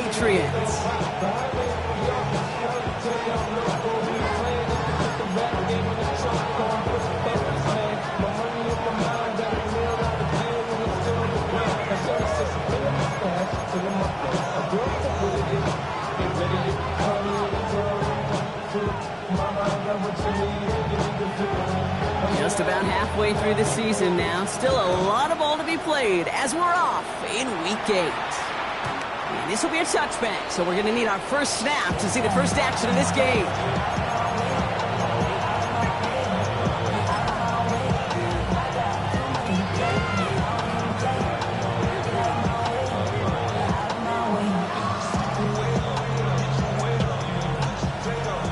Patriots. Just about halfway through the season now. Still a lot of ball to be played as we're off in Week 8. And this will be a touchback, so we're going to need our first snap to see the first action of this game.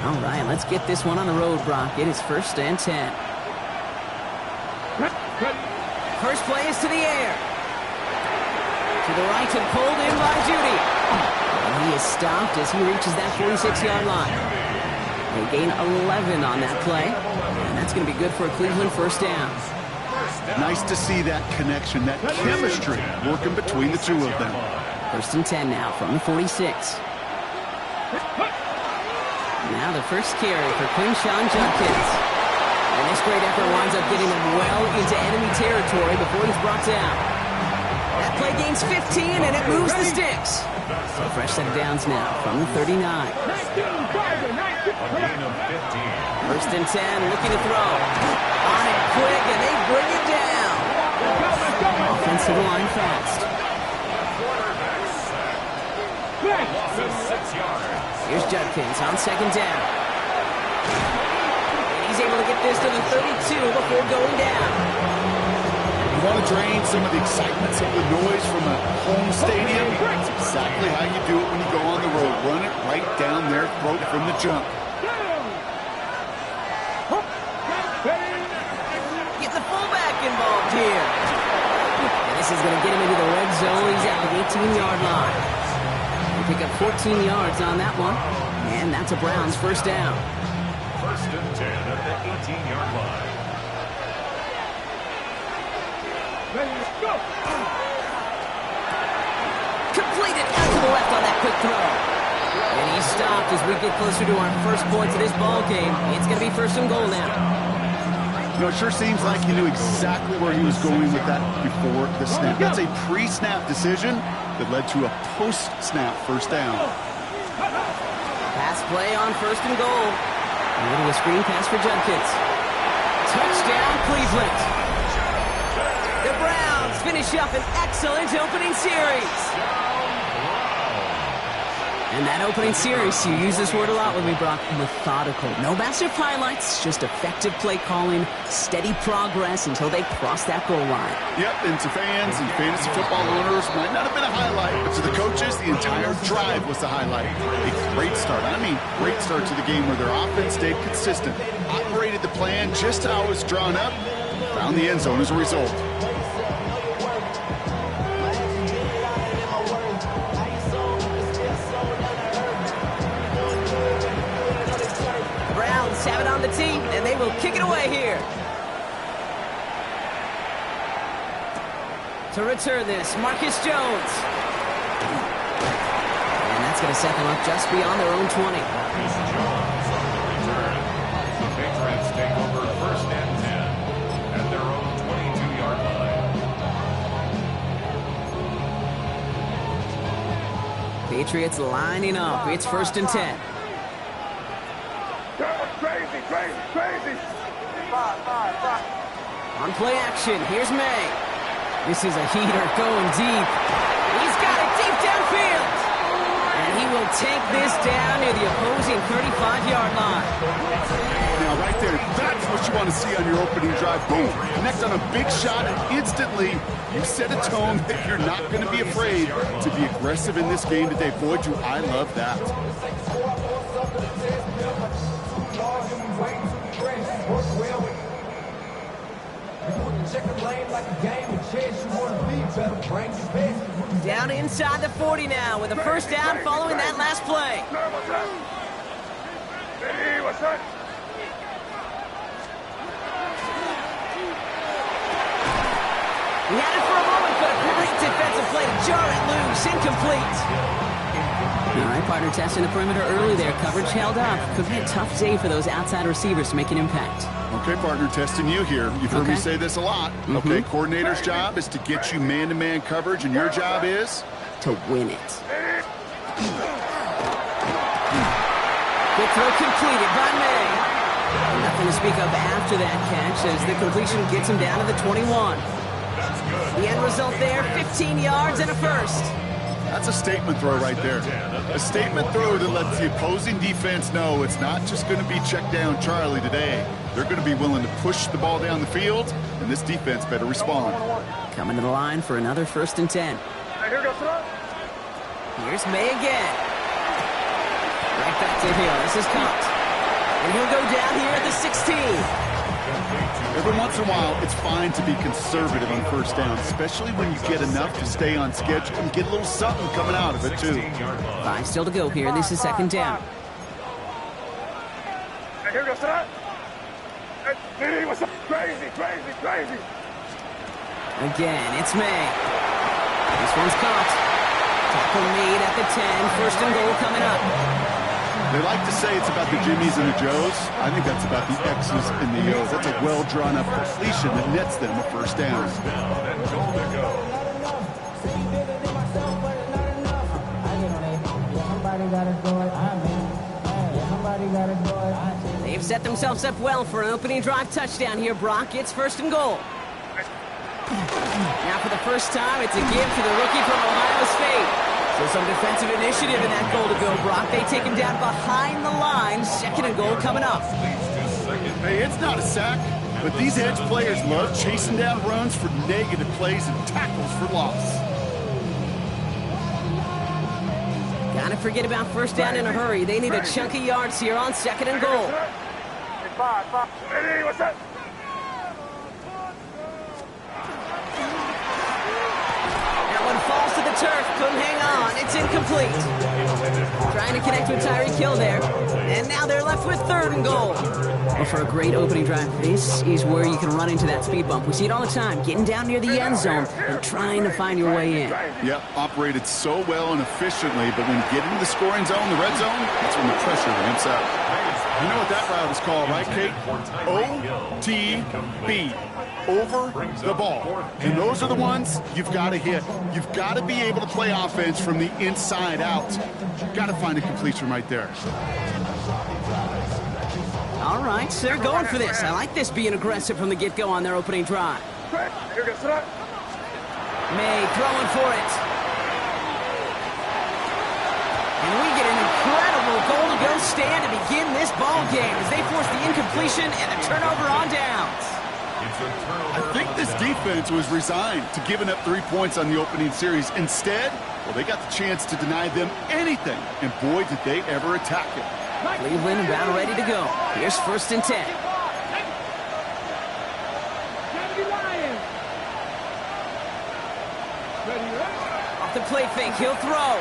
All right, let's get this one on the road, Brock. It is 1st and 10. First play is to the air. To the right and pulled in by Judy. And he is stopped as he reaches that 46-yard line. They gain 11 on that play. And that's going to be good for a Cleveland first down. Nice to see that connection, that chemistry working between the two of them. 1st and 10 now from the 46. Now the first carry for Quinshon Judkins. And this great effort winds up getting him well into enemy territory before he's brought down. That play gains 15, and it moves the sticks. So fresh set of downs now from the 39. 1st and 10, looking to throw. On it quick, and they bring it down. Offensive line fast. Here's Judkins on 2nd down. He's able to get this to the 32 before going down. You want to drain some of the excitement, some of the noise from a home stadium? It's exactly how you do it when you go on the road. Run it right down their throat from the jump. Get the fullback involved here. And this is going to get him into the red zone. He's at the 18-yard line. They pick up 14 yards on that one. And that's a Browns first down. 1st and 10 at the 18-yard line. Completed out to the left on that quick throw. And he's stopped as we get closer to our first points of this ball game. It's going to be 1st and goal now. You know, it sure seems like he knew exactly where he was going with that before the snap. That's a pre-snap decision that led to a post-snap first down. Pass play on 1st and goal. A little screen pass for Judkins. Touchdown, Cleveland. The Browns finish up an excellent opening series. And that opening series, you use this word a lot with me, Brock, methodical. No massive highlights, just effective play calling, steady progress until they cross that goal line. Yep, and to fans and fantasy football owners, might not have been a highlight, but to the coaches, the entire drive was the highlight. A great start. I mean, great start to the game where their offense stayed consistent, operated the plan just how it was drawn up, found the end zone as a result. Have it on the tee, and they will kick it away here. To return this, Marcus Jones. And that's going to set them up just beyond their own 20. Marcus Jones on the return. The Patriots take over 1st and 10 at their own 22-yard line. Patriots lining up. It's 1st and 10. Crazy. On play action, here's May. This is a heater going deep. He's got it deep downfield. And he will take this down near the opposing 35-yard line. Now, right there, that's what you want to see on your opening drive. Boom, connect on a big shot, and instantly you set a tone that you're not going to be afraid to be aggressive in this game today. Boy, do I love that. Down inside the 40 now with a first down following that last play. He had it for a moment, but a great defensive play to jar it loose. Incomplete. All right, partner testing the perimeter early there. Coverage held up. Could be a tough day for those outside receivers to make an impact. Okay, partner, testing you here. You've heard me Okay. say this a lot. Okay, coordinator's job is to get you man-to-man coverage, and your job is? To win it. Quick throw completed by May. Nothing to speak of after that catch as the completion gets him down to the 21. The end result there, 15 yards and a first. That's a statement throw right there. A statement throw that lets the opposing defense know it's not just going to be check down Charlie today. They're going to be willing to push the ball down the field, and this defense better respond. Coming to the line for another 1st and 10. Here's May again. Right back to Hill. This is caught. And he'll go down here at the 16. Every once in a while, it's fine to be conservative on first down, especially when you get enough to stay on schedule and get a little something coming out of it, too. 5 still to go here. This is 2nd down. Crazy, crazy, crazy. Again, it's May. This one's caught. Tackle made at the 10. 1st and goal coming up. They like to say it's about the Jimmies and the Joes. I think that's about the X's and the O's. That's a well-drawn-up completion that nets them a first down. They've set themselves up well for an opening drive touchdown here, Brock. It's 1st and goal. Now for the first time, it's a give to the rookie from Ohio State. So some defensive initiative in that goal to go, Brock. They take him down behind the line. 2nd and goal coming up. Hey, it's not a sack, but these edge players love chasing down runs for negative plays and tackles for loss. Gotta forget about 1st down in a hurry. They need a chunk of yards here on 2nd and goal. Hey, what's that? That one falls to the turf. Couldn't hang on. It's incomplete. Trying to connect with Tyreek Hill there. And now they're left with 3rd and goal. Well, for a great opening drive, this is where you can run into that speed bump. We see it all the time. Getting down near the end zone and trying to find your way in. Yep, operated so well and efficiently, but when you get into the scoring zone, the red zone, that's when the pressure ramps up. You know what that route is called, right, Kate? OTB. Over the ball. And those are the ones you've got to hit. You've got to be able to play offense from the inside out. You've got to find a completion right there. All right, so they're going for this. I like this being aggressive from the get-go on their opening drive. May throwing for it. And we get an incredible goal-to-go stand to begin this ball game as they force the incompletion and the turnover on downs. I think this defense was resigned to giving up 3 points on the opening series. Instead, well, they got the chance to deny them anything. And boy, did they ever attack it. Cleveland about ready to go. Here's 1st and 10. Off the play fake, he'll throw.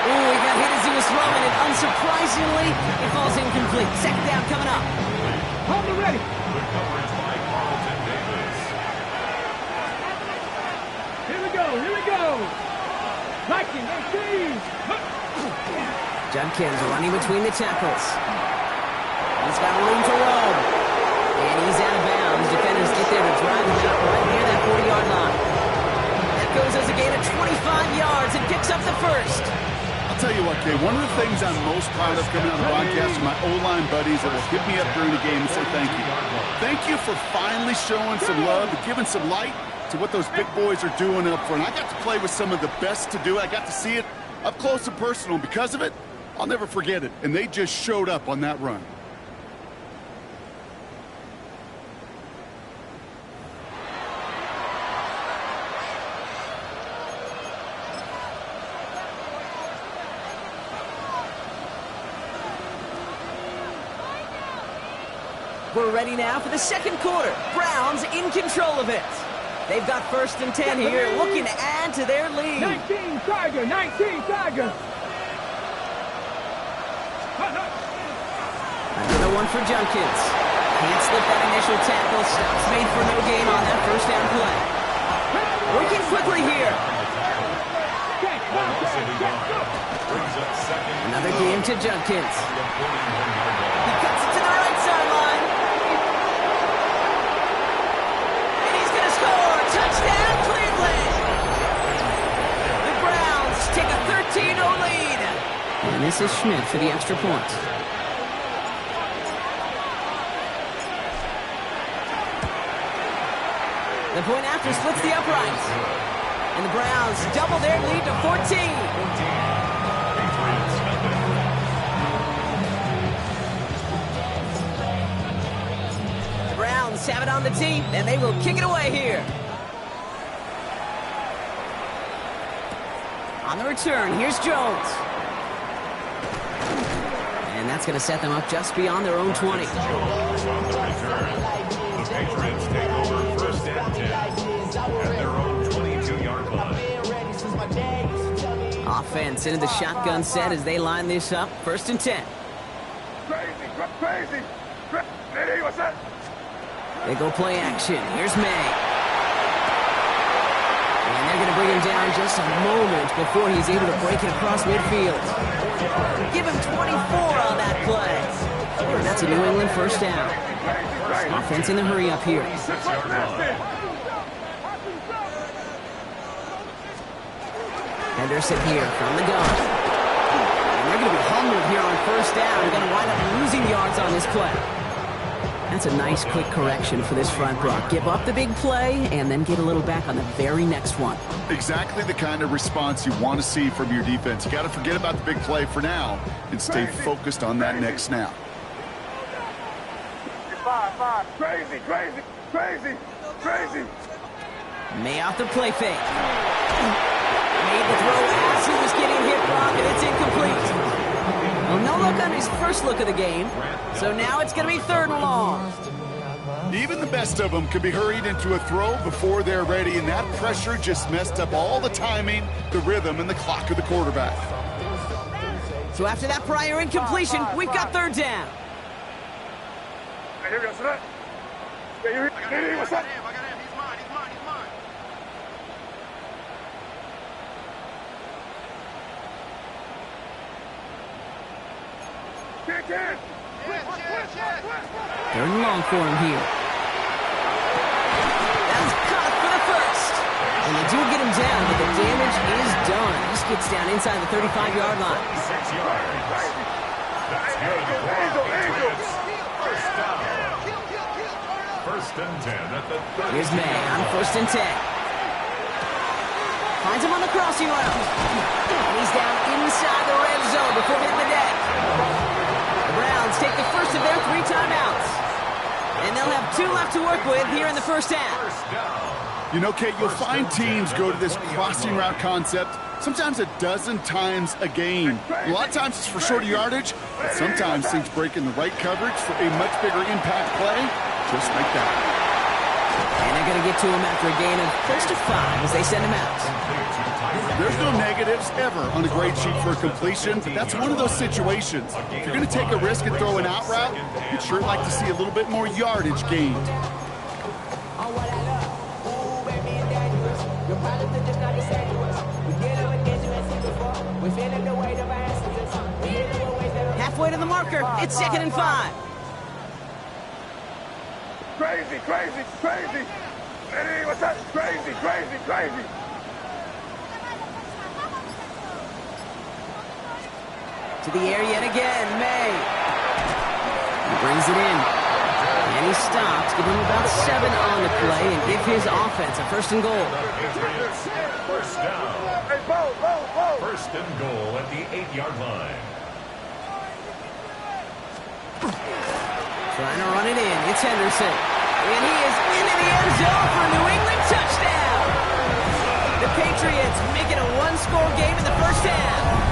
Ooh, he got hit as he was throwing, and unsurprisingly, it falls incomplete. 2nd down coming up. Hold it ready. Good coverage by Carlton Davis. Here we go, here we go. Viking, 18. Judkins running between the tackles. He's got room to roam. And he's out of bounds. Defenders get there to drive him out right near that 40-yard line. That goes as a gain of 25 yards and picks up the first. I'll tell you what, Kay, one of the things I'm most proud of coming out of the broadcast are my O-line buddies that will hit me up during the game and say thank you. Thank you for finally showing some love and giving some light to what those big boys are doing up front. I got to play with some of the best to do it. I got to see it up close and personal. Because of it, I'll never forget it. And they just showed up on that run. We're ready now for the 2nd quarter. Browns in control of it. They've got 1st and 10 here, looking to add to their lead. 19 Tiger, 19 Tiger. Another one for Judkins. Can't slip that initial tackle. Stops made for no gain on that 1st down play. Working quickly here. to Judkins. He cuts it to the right sideline. And he's going to score. Touchdown, Cleveland. The Browns take a 13-0 lead. And this is Schmidt for the extra point. The point after splits the uprights. And the Browns double their lead to 14. The Browns have it on the tee, and they will kick it away here. On the return, here's Jones. And that's going to set them up just beyond their own 20. Jones on the return. The Patriots take over first and 10 at their own 22-yard line. Offense into the shotgun set as they line this up. First and 10. Crazy. Hey, what's that? They go play action. Here's May. And they're going to bring him down just a moment before he's able to break it across midfield. Give him 24 on that play. And that's a New England first down. Offense in the hurry up here. Henderson here from the gun. And they're going to be humbled here on first down. They're going to wind up losing yards on this play. That's a nice quick correction for this front row. Give up the big play and then get a little back on the very next one. Exactly the kind of response you want to see from your defense. You got to forget about the big play for now and stay focused on that next snap. 5. Crazy. May off the play fake. Made the throw as he was getting hit, Brock, and it's incomplete. Well, no look on his first look of the game, so now it's going to be third and long. Even the best of them could be hurried into a throw before they're ready, and that pressure just messed up all the timing, the rhythm, and the clock of the quarterback. So after that prior incompletion, we've got third down. Hey, here we go, son. Hey, what's that? Third and long for him here. That's caught for the first. And they do get him down, but the damage is done. He gets down inside the 35-yard line. 6 yards. That's good for the Patriots. First down. First and 10 at the 30. Here's May on first and 10. Finds him on the crossing route. And he's down inside the red zone before hitting the deck. The Browns take the first of their 3 timeouts. And they'll have 2 left to work with here in the first half. You know, Kate, you'll find teams go to this crossing route concept sometimes a dozen times a game. A lot of times it's for shorter yardage, but sometimes things break in the right coverage for a much bigger impact play, just like that. And they're going to get to him after a gain of close to 5 as they send him out. There's no negatives ever on a grade sheet for a completion, but that's one of those situations. If you're going to take a risk and throw an out route, you'd sure like to see a little bit more yardage gained. Halfway to the marker, it's 2nd and 5. Crazy. Hey, what's that? Crazy. To the air yet again, May. He brings it in. And he stops, give him about 7 on the play, and give his offense a first and goal. First down. Hey, Bo. First and goal at the 8-yard line. Trying to run it in. It's Henderson. And he is into the end zone for a New England touchdown. The Patriots make it a 1-score game in the first half.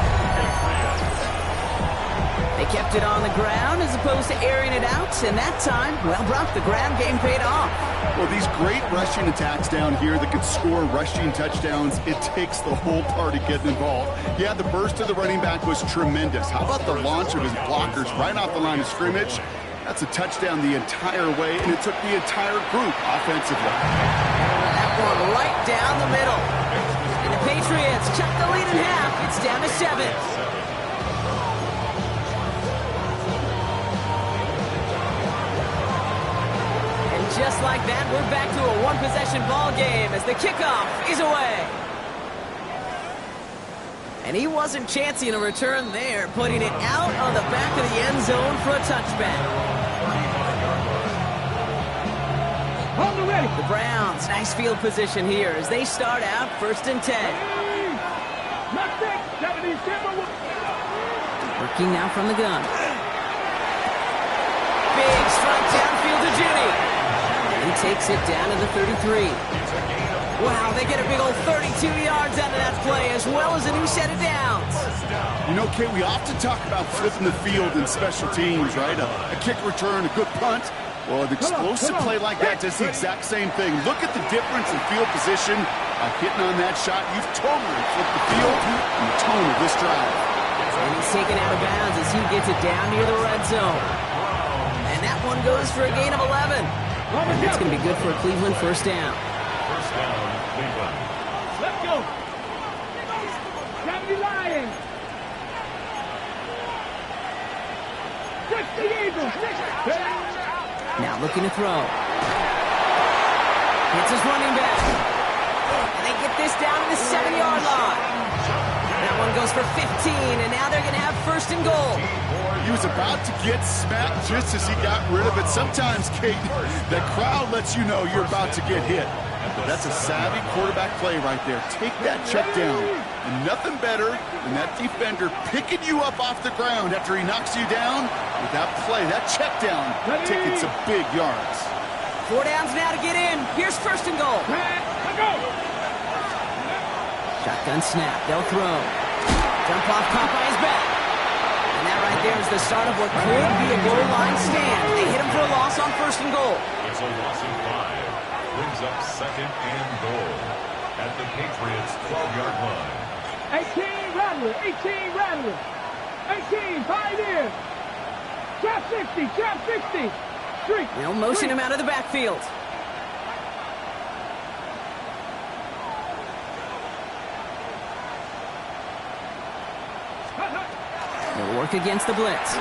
They kept it on the ground as opposed to airing it out, and that time, well, Brock, the ground game paid off. Well, these great rushing attacks down here that could score rushing touchdowns, it takes the whole party getting involved. Yeah, the burst of the running back was tremendous. How about the launch of his blockers right off the line of scrimmage? That's a touchdown the entire way, and it took the entire group offensively. That one right down the middle. And the Patriots cut the lead in half. It's down to 7. that, we're back to a one-possession ball game as the kickoff is away. And he wasn't chancing a return there, putting it out on the back of the end zone for a touchback. The Browns, nice field position here as they start out 1st and 10. Working now from the gun. Big strike downfield to Judy. He takes it down to the 33. Wow, they get a big old 32 yards out of that play, as well as a new set of downs. You know, Kate, we often talk about flipping the field in special teams, right? A kick return, a good punt. Well, an explosive play like that does the exact same thing. Look at the difference in field position. Hitting on that shot, you've totally flipped the field and the tone of this drive. And he's taken out of bounds as he gets it down near the red zone. And that one goes for a gain of 11. And it's going to be good for a Cleveland 1st down. First down, Cleveland. Let's go. Gravity Lions. Now looking to throw. It's his running back. And they get this down to the 7-yard line. That one goes for 15, and now they're going to have 1st and goal. He was about to get smacked just as he got rid of it. Sometimes, Kate, the crowd lets you know you're about to get hit. But that's a savvy quarterback play right there. Take that check down. And nothing better than that defender picking you up off the ground after he knocks you down with that play, that check down, taking some big yards. 4 downs now to get in. Here's 1st and goal. Shotgun snap. They'll throw. Jump off caught by his back. And that right there is the start of what could be a goal line stand. They hit him for a loss on 1st and goal. It's a loss of 5. Brings up 2nd and goal at the Patriots' 12-yard line. 18 Rattler, 18 Rattler, 18 Pioneer. Trap 60, trap 60. They'll motion him out of the backfield. They'll work against the blitz.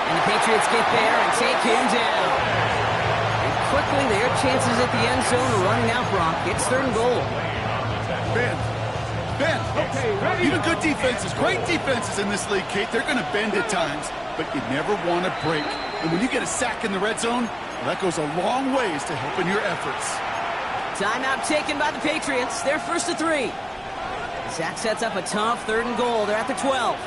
And the Patriots get there and take him down. And quickly their chances at the end zone are running out, Brock. It's 3rd and goal. Ben, Okay, ready? even good defenses, great defenses in this league, Kate, they're going to bend at times, but you never want to break. And when you get a sack in the red zone, well, that goes a long ways to helping your efforts. Timeout taken by the Patriots. They're 1st to 3. Zach sets up a tough 3rd and goal. They're at the 12.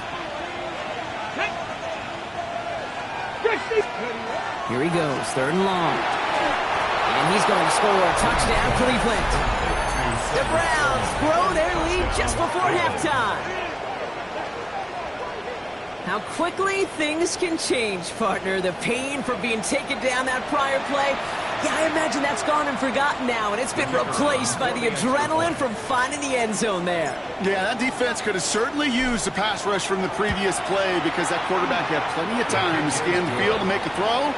Here he goes, 3rd and long. And he's going to score a touchdown, Cleveland. The Browns grow their lead just before halftime. How quickly things can change, partner. The pain for being taken down that prior play, yeah, I imagine that's gone and forgotten now, and it's been replaced by the adrenaline from finding the end zone there. Yeah, that defense could have certainly used a pass rush from the previous play because that quarterback had plenty of time to scan the field and make a throw.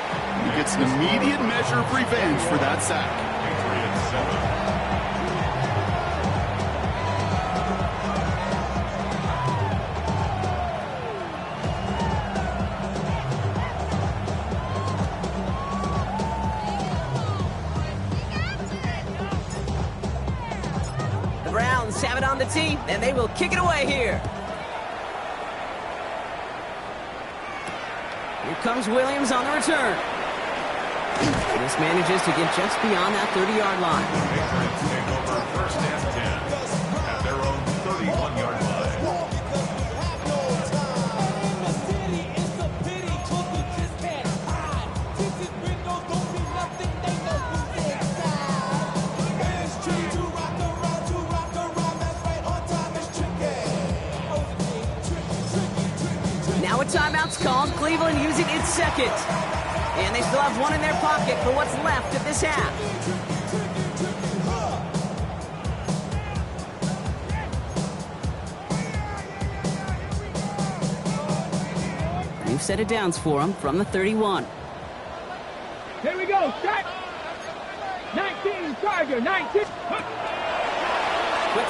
He gets an immediate measure of revenge for that sack. Patriots 7. Have it on the tee, and they will kick it away here. Here comes Williams on the return. This manages to get just beyond that 30-yard line. Patriots take over 1st and 10 at their own 31-yard line. Now a timeout's called. Cleveland using its 2nd. And they still have one in their pocket for what's left of this half. New set of downs for them from the 31. Here we go, start. 19, Charger, 19. Quick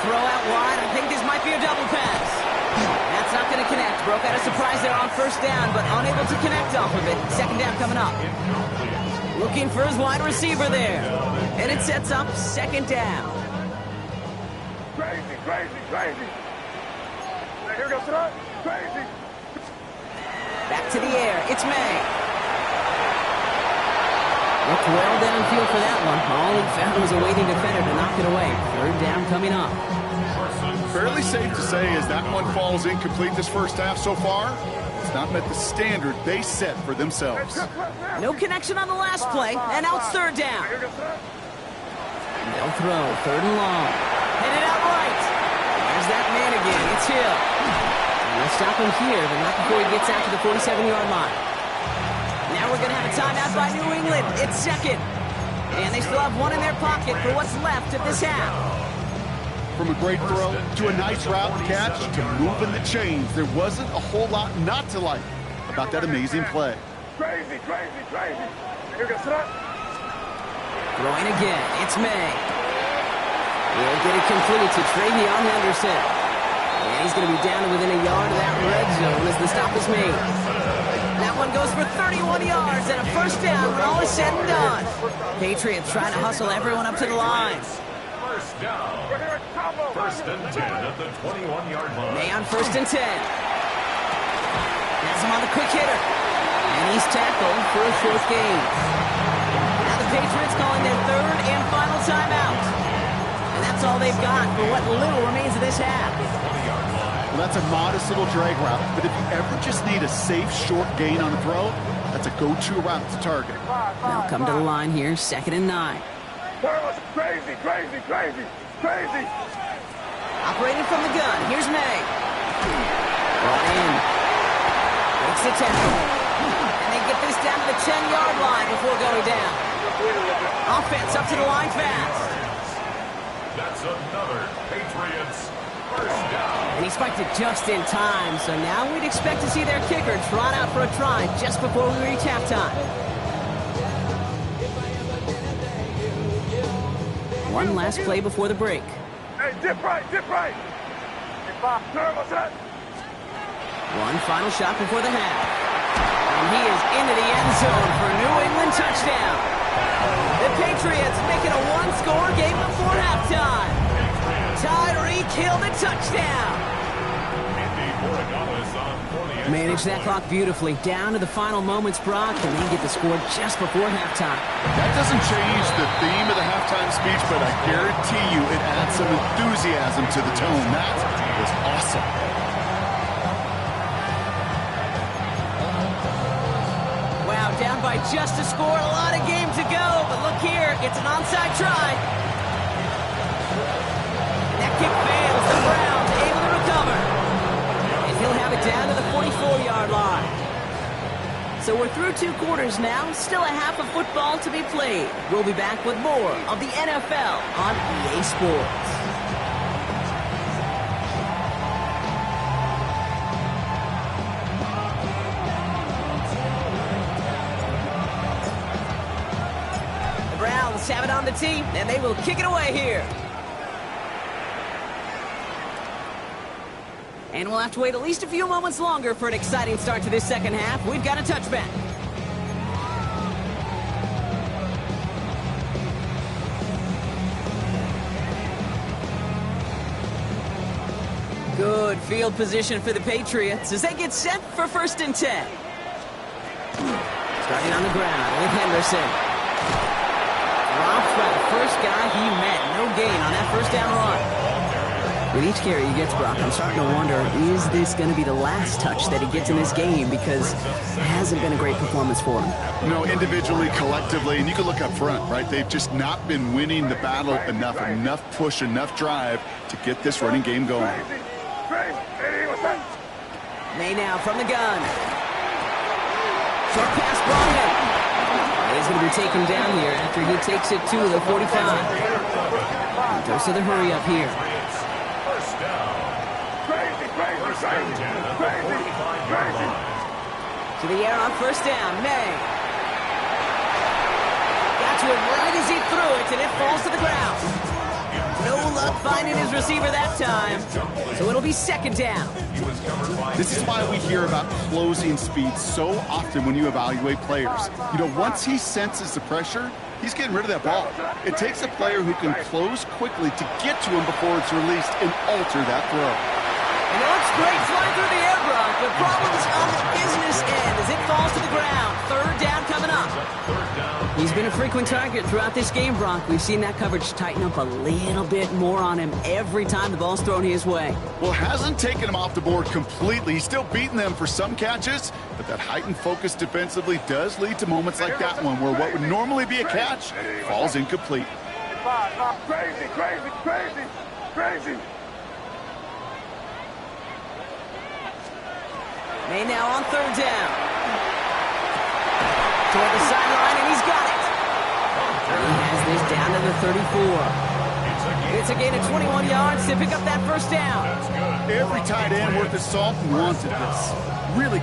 throw out wide. I think this might be a double pass. That's not going to connect. Broke out a surprise there on 1st down, but unable to connect off of it. 2nd down coming up. Looking for his wide receiver there. And it sets up second down. Crazy, crazy, crazy. Now here goes tonight. Crazy. Back to the air. It's May. Looked well downfield for that one. All he found was a waiting defender to knock it away. Third down coming up. Fairly safe to say as that one falls incomplete this first half so far, it's not met the standard they set for themselves. No connection on the last play, and now it's third down. Here goes tonight. They'll throw, third and long. Headed out right. There's that man again. It's Hill. And they'll stop him here, but not before he gets out to the 47-yard line. Now we're going to have a timeout by New England. It's second. And they still have one in their pocket for what's left of this half. From a great throw to a nice route catch to moving the chains, there wasn't a whole lot not to like about that amazing play. Crazy, crazy, crazy. Here goes tonight. Throwing again. It's May. He'll get it complete to Travion Henderson. And he's going to be down to within a yard of that red zone as the stop is made. That one goes for 31 yards and a first down when all is said and done. Patriots trying to hustle everyone up to the line. First down. First and 10 at the 21-yard line. May on first and 10. Has him on the quick hitter. And he's tackled for a short gain. Now the Patriots calling their third and final timeout. And that's all they've got for what little remains of this half. Well, that's a modest little drag route, but if you ever just need a safe short gain on a throw, that's a go-to route to target. They'll come to the line here, second and 9. Crazy, crazy, crazy, crazy. Operating from the gun, here's May. Brought in. Makes the tackle. And they get this down to the 10-yard line before going down. Offense up to the line fast. That's another Patriots first down. And he spiked it just in time, so now we'd expect to see their kicker trot out for a try just before we reach halftime. One last play before the break. Hey, dip right, dip right. What's that? One final shot before the half. And he is into the end zone for a New England touchdown. The Patriots making a one-score game before halftime. Tyreek Hill the touchdown. Manage that clock beautifully. Down to the final moments, Brock, and they get the score just before halftime. That doesn't change the theme of the halftime speech, but I guarantee you it adds some enthusiasm to the tone. That was awesome. Wow, down by just a score. A lot of game to go, but look here. It's an onside try. And that kick fails. The Browns able to recover. He'll have it down to the 44-yard line. So we're through 2 quarters now. Still a half of football to be played. We'll be back with more of the NFL on EA Sports. The Browns have it on the tee, and they will kick it away here. And we'll have to wait at least a few moments longer for an exciting start to this second half. We've got a touchback. Good field position for the Patriots as they get set for first and 10. Starting on the ground with Henderson. Dropped by the first guy he met. No gain on that first down run. With each carry he gets, Brock, I'm starting to wonder, is this going to be the last touch that he gets in this game? Because it hasn't been a great performance for him. You know, individually, collectively, and you can look up front, right? They've just not been winning the battle enough push, enough drive to get this running game going. May now from the gun. Short pass brought in. He's going to be taken down here after he takes it to the 45. Goes to the hurry up here. To the air on first down, May. Got to him right as he threw it, and it falls to the ground. No luck finding his receiver that time. So it'll be second down. This is why we hear about closing speed so often when you evaluate players. You know, once he senses the pressure, he's getting rid of that ball. It takes a player who can close quickly to get to him before it's released and alter that throw. And it looks great flying through the air, Brock, but problems on the business end as it falls to the ground. Third down coming up. He's been a frequent target throughout this game, Brock. We've seen that coverage tighten up a little bit more on him every time the ball's thrown his way. Well, hasn't taken him off the board completely. He's still beating them for some catches, but that heightened focus defensively does lead to moments like that one where what would normally be a catch falls incomplete. Crazy, crazy, crazy, crazy. May now on third down. Toward the sideline, and he's got it. And he has this down to the 34. It's a gain of 21 yards to pick up that first down. Every tight end worth his salt wanted this. Really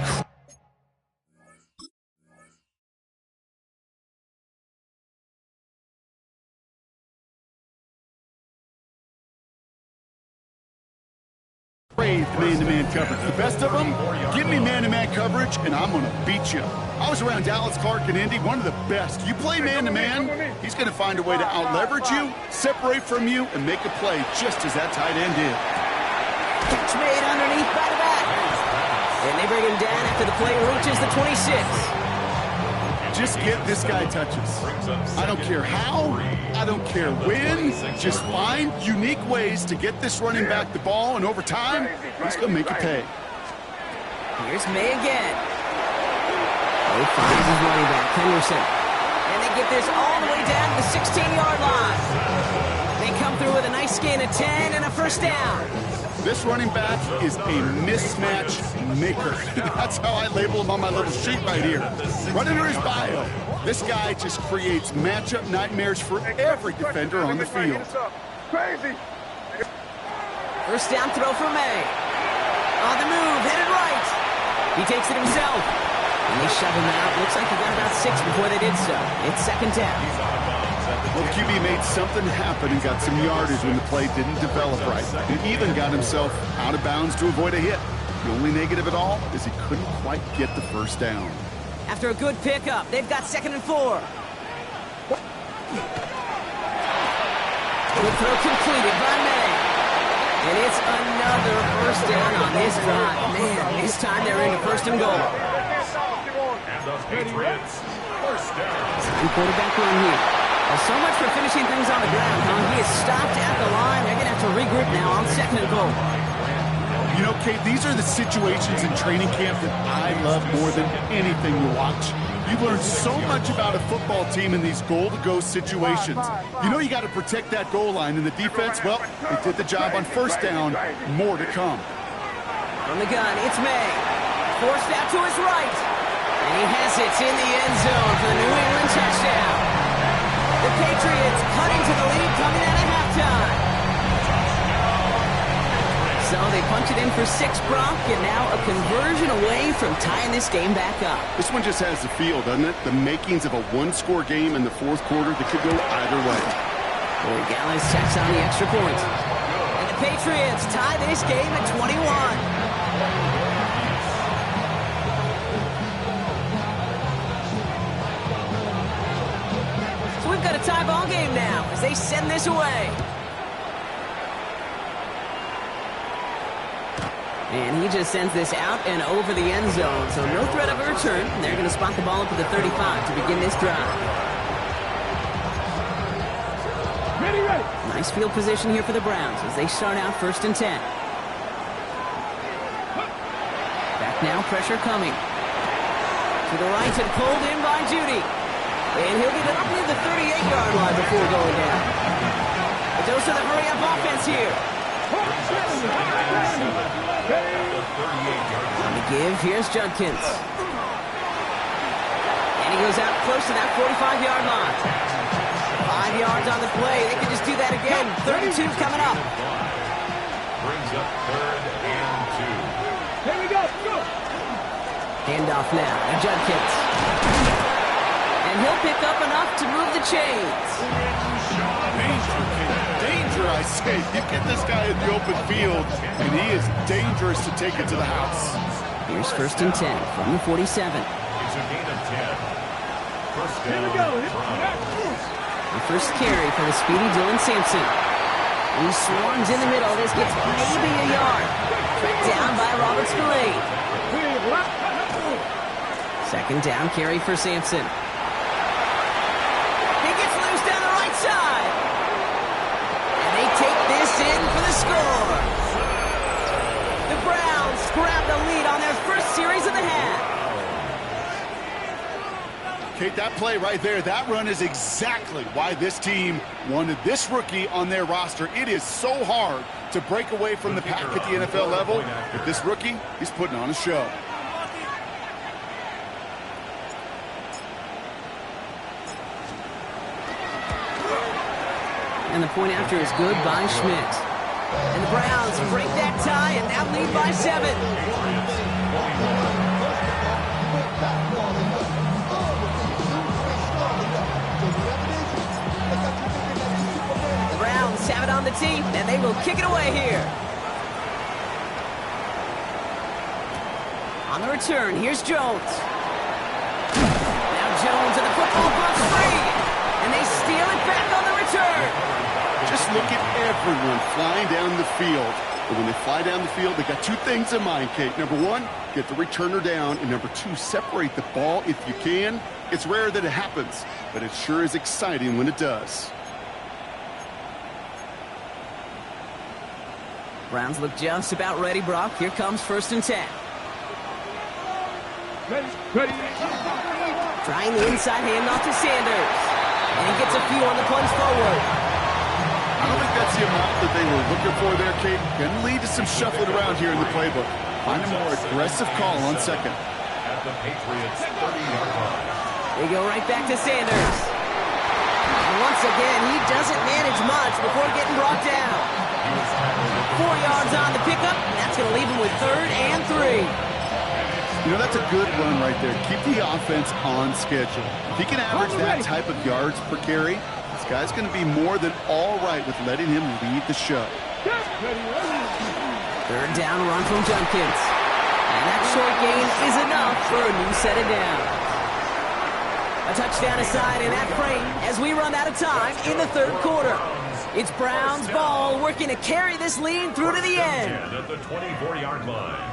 crave man-to-man coverage. The best of them, give me man-to-man coverage, and I'm going to beat you. I was around Dallas Clark and Indy, one of the best. You play man-to-man, he's going to find a way to out-leverage you, separate from you, and make a play just as that tight end did. Catch made underneath by the back. And they bring him down after the play reaches the 26. Just get this guy touches. I don't care how, I don't care when, just find unique ways to get this running back the ball, and over time, he's going to make you pay. Here's May again. He finds his running back, Henderson. And they get this all the way down to the 16-yard line. They come through with a nice gain of 10 and a first down. This running back is a mismatch maker. That's how I label him on my little sheet right here. Right under his bio, this guy just creates matchup nightmares for every defender on the field. Crazy. First down throw for May. On the move, headed right. He takes it himself. And they shove him out. Looks like he got about 6 before they did so. It's second down. Well, the QB made something happen and got some yardage when the play didn't develop right. And even got himself out of bounds to avoid a hit. The only negative at all is he couldn't quite get the first down. After a good pickup, they've got 2nd and 4. Good throw completed by May. And it's another first down on this drive. Man, this time they're into 1st and goal. And the Patriots, first down. Second quarterback run here. Well, so much for finishing things on the ground, huh? He is stopped at the line. They're going to have to regroup now on 2nd and goal. You know, Kate, these are the situations in training camp that I love more than anything to watch. You learn so much about a football team in these goal-to-go situations. You know you got to protect that goal line, and the defense, well, they did the job on first down. More to come. From the gun, it's May. Forced out to his right. And he has it in the end zone for the New England touchdown. The Patriots cutting to the lead coming out of halftime. So they punch it in for 6, Brock, and now a conversion away from tying this game back up. This one just has the feel, doesn't it? The makings of a one-score game in the 4th quarter that could go either way. Boy, Gallis checks on the extra point. And the Patriots tie this game at 21. So we've got a tie ball game now as they send this away. And he just sends this out and over the end zone. So no threat of a return. They're going to spot the ball up at the 35 to begin this drive. Ready, ready. Nice field position here for the Browns as they start out 1st and 10. Back now, pressure coming. To the right and pulled in by Judy. And he'll get it up near the 38-yard line before going down. A dose of the hurry-up offense here. On the give, here's Judkins. And he goes out close to that 45-yard line. 5 yards on the play. They can just do that again. 32 coming up. Brings up 3rd and 2. Here we go. Go. Handoff now to Judkins. And he'll pick up enough to move the chains. Danger I say, you get this guy in the open field, and he is dangerous to take it to the house. Here's 1st and 10 from the 47. It's a gain of 10. First Here down. we go. The first carry for the speedy Dylan Sampson. He swarms in the middle. This gets maybe a yard. Tracked down by Robert Spillane. 2nd down carry for Sampson. He gets loose down the right side. And they take this in for the score. The Browns grab the lead on their first series of the half. Kate, that play right there, that run is exactly why this team wanted this rookie on their roster. It is so hard to break away from the pack at the NFL level, but this rookie, he's putting on a show. And the point after is good by Schmidt. And the Browns break that tie and now lead by 7. The Browns have it on the tee, and they will kick it away here. On the return, here's Jones. Now Jones and the football goes free. And they steal it back on the return. Just look at everyone flying down the field. And when they fly down the field, they got 2 things in mind, Kate. Number 1, get the returner down. And number 2, separate the ball if you can. It's rare that it happens, but it sure is exciting when it does. Browns look just about ready, Brock. Here comes 1st and 10. Ready. Trying the inside handoff to Sanders. And he gets a few on the plunge forward. I don't think that's the amount that they were looking for there, Kate. Can lead to some shuffling around here in the playbook. Find a more aggressive call on 2nd. At the Patriots' 30-yard line. They go right back to Sanders. And once again, he doesn't manage much before getting brought down. 4 yards on the pickup. That's going to leave him with 3rd and 3. You know, that's a good run right there. Keep the offense on schedule. If he can average that type of yards per carry, this guy's going to be more than all right with letting him lead the show. 3rd down run from Junkins. And that short gain is enough for a new set of downs. A touchdown aside in that frame as we run out of time in the 3rd quarter. It's Browns ball working to carry this lead through to the end. At the 24-yard line.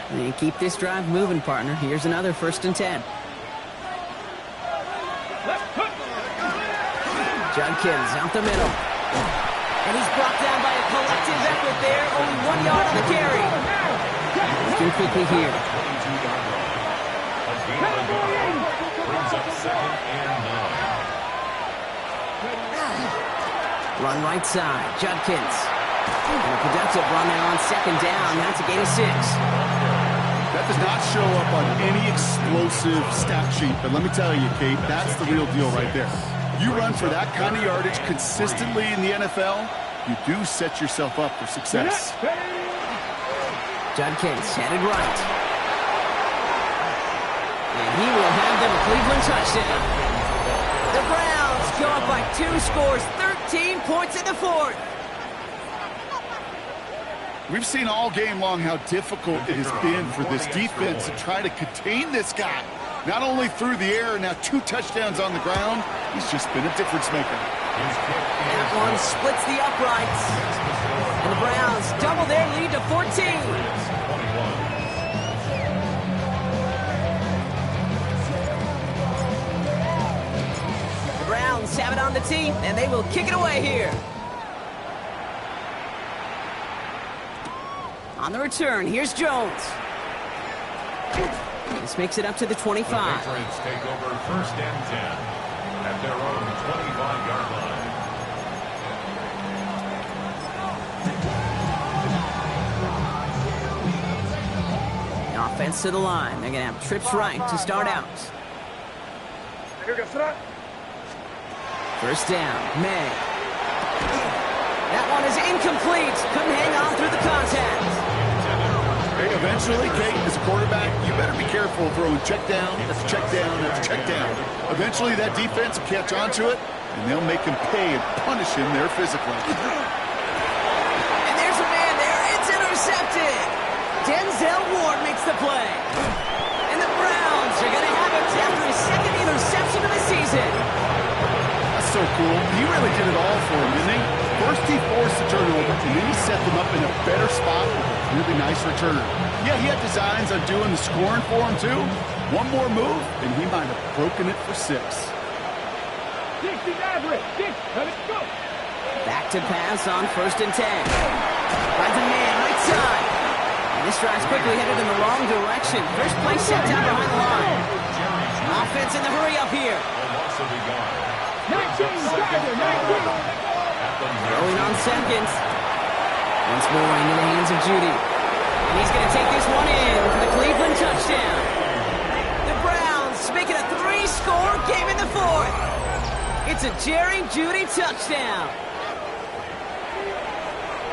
They keep this drive moving, partner. Here's another 1st and 10. Junkins out the middle. And he's brought down by a collective effort there. Only 1 yard on the carry. Looking quickly here. Brings up 2nd and 9. Run right side. Junkins. And a productive run there on 2nd down. That's a gain of 6. That does not show up on any explosive stat sheet, but let me tell you, Kate, that's the real deal right there. You run for that kind of yardage consistently in the NFL, you do set yourself up for success. Junkins headed right. And he will have them a Cleveland touchdown. The Browns go up by 2 scores, 13 points in the 4th. We've seen all game long how difficult it has been for this defense to try to contain this guy. Not only through the air, now 2 touchdowns on the ground. He's just been a difference maker. That one splits the uprights. And the Browns double their lead to 14. The Browns have it on the tee, and they will kick it away here. On the return, here's Jones. This makes it up to the 25. The Patriots take over 1st and 10 at their own 25-yard line. The offense to the line. They're going to have trips right to start out. 1st down, May. That one is incomplete. Couldn't hang on through the contact. Hey, eventually, Kate, as a quarterback, you better be careful throwing check down, that's check down, that's check down. Eventually, that defense will catch on to it, and they'll make him pay and punish him there physically. And there's a man there. It's intercepted. Denzel Ward makes the play. And the Browns are going to have it after his second interception of the season. That's so cool. He really did it all for him, didn't he? First, he forced the turnover, and then he set them up in a better spot with a really nice return. Yeah, he had designs on doing the scoring for him, too. One more move, and he might have broken it for 6. 6 is average. 6. Let it go. Back to pass on 1st and 10. Finds a man right side. And this drive's quickly headed in the wrong direction. First play set down behind the line. Offense in the hurry up here. 19, Tiger, 19. Throwing on seconds. Once more into the hands of Jeudy. And he's going to take this one in for the Cleveland touchdown. The Browns make it a 3-score game in the 4th. It's a Jerry Jeudy touchdown.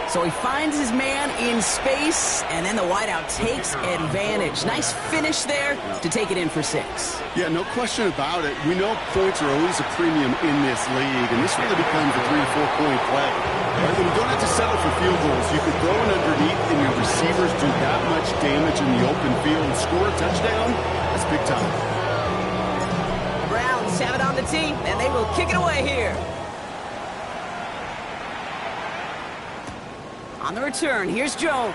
So he finds his man in space, and then the wideout takes advantage. Nice finish there to take it in for 6. Yeah, no question about it. We know points are always a premium in this league, and this really becomes a 3- to 4-point play. Right? When you don't have to settle for field goals, you can throw it underneath, and your receivers do that much damage in the open field and score a touchdown. That's big time. The Browns have it on the tee, and they will kick it away here. On the return, here's Jones.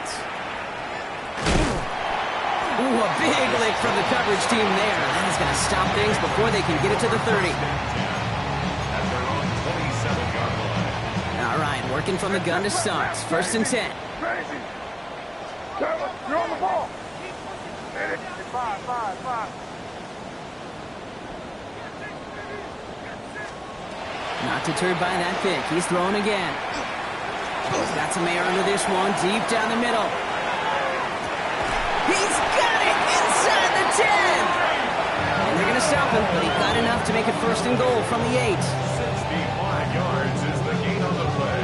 Ooh, a big lick from the coverage team there. That is going to stop things before they can get it to the 30. All right, working from the gun to start. 1st and 10. Crazy. You're on the ball. 5. Not deterred by that pick. He's throwing again. He's got some air under this one, deep down the middle. He's got it inside the 10. And they're going to stop him, but he got enough to make it 1st and goal from the 8. 65 yards is the gain on the play.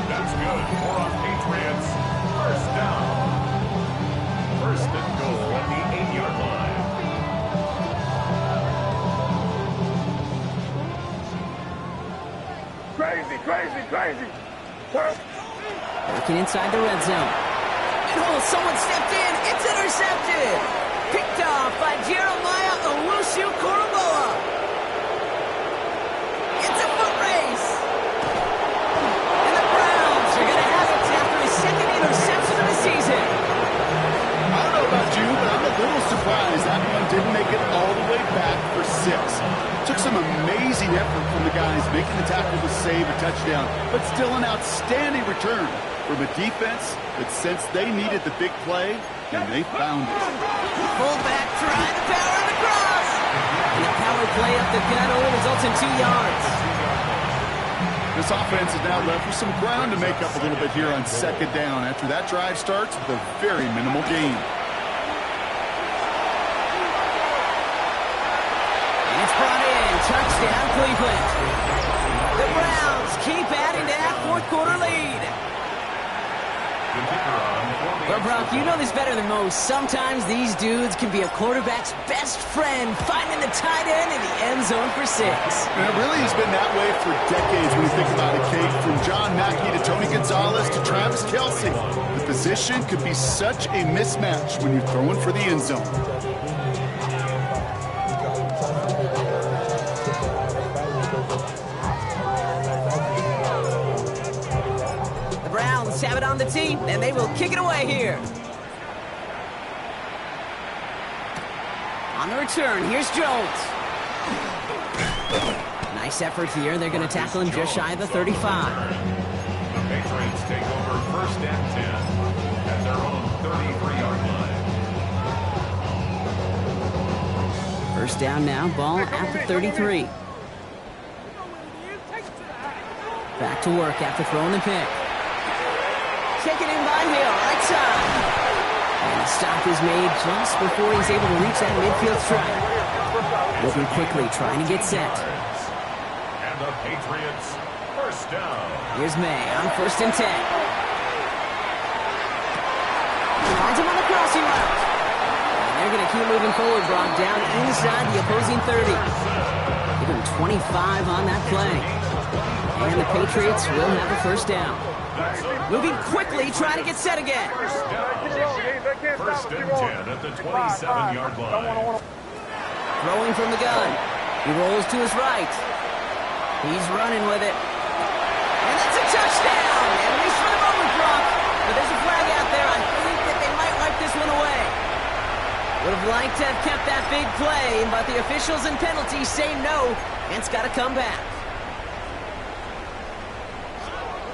That's good for our Patriots. 1st down. 1st and goal at the 8-yard line. Crazy. Working inside the red zone. Oh, someone stepped in. It's intercepted. Picked off by Jeremiah Owusu-Koramoah. It's a foot race. And the Browns are going to have it after his 2nd interception of the season. I don't know about you, but I'm a little surprised that one didn't make it all the way back for 6. Took some amazing effort from the guys making the tackle to save a touchdown, but still an outstanding return from a defense that sensed they needed the big play, and they found it. Fullback trying to power it across. And the power play up the gut only results in 2 yards. This offense is now left with some ground to make up a little bit here on 2nd down after that drive starts with a very minimal gain. And it's brought in. Touchdown, Cleveland. The Browns keep adding to that 4th quarter lead. Well, Brock, you know this better than most. Sometimes these dudes can be a quarterback's best friend, finding the tight end in the end zone for 6. And it really has been that way for decades when you think about it, Kate. From John Mackey to Tony Gonzalez to Travis Kelce. The position could be such a mismatch when you're throwing for the end zone. Have it on the tee, and they will kick it away here. On the return, here's Jones. Nice effort here. They're going to tackle him just shy of the 35. The Patriots take over 1st and 10 at their own 33-yard line. 1st down now, ball at the 33. Back to work after throwing the pick. Taken in by Hill, right side. And the stop is made just before he's able to reach that midfield strike. Moving quickly, trying to get set. And the Patriots, first down. Here's May on 1st and 10. Finds him on the crossing route. And they're going to keep moving forward, Brock, down inside the opposing 30. Give him 25 on that play. And the Patriots will have a first down. Moving quickly, trying to get set again. First and 10 at the 27-yard line. Throwing from the gun. He rolls to his right. He's running with it. And that's a touchdown! At least for the moment, Brock. But there's a flag out there. I think that they might wipe this one away. Would have liked to have kept that big play, but the officials and penalties say no, and it's got to come back.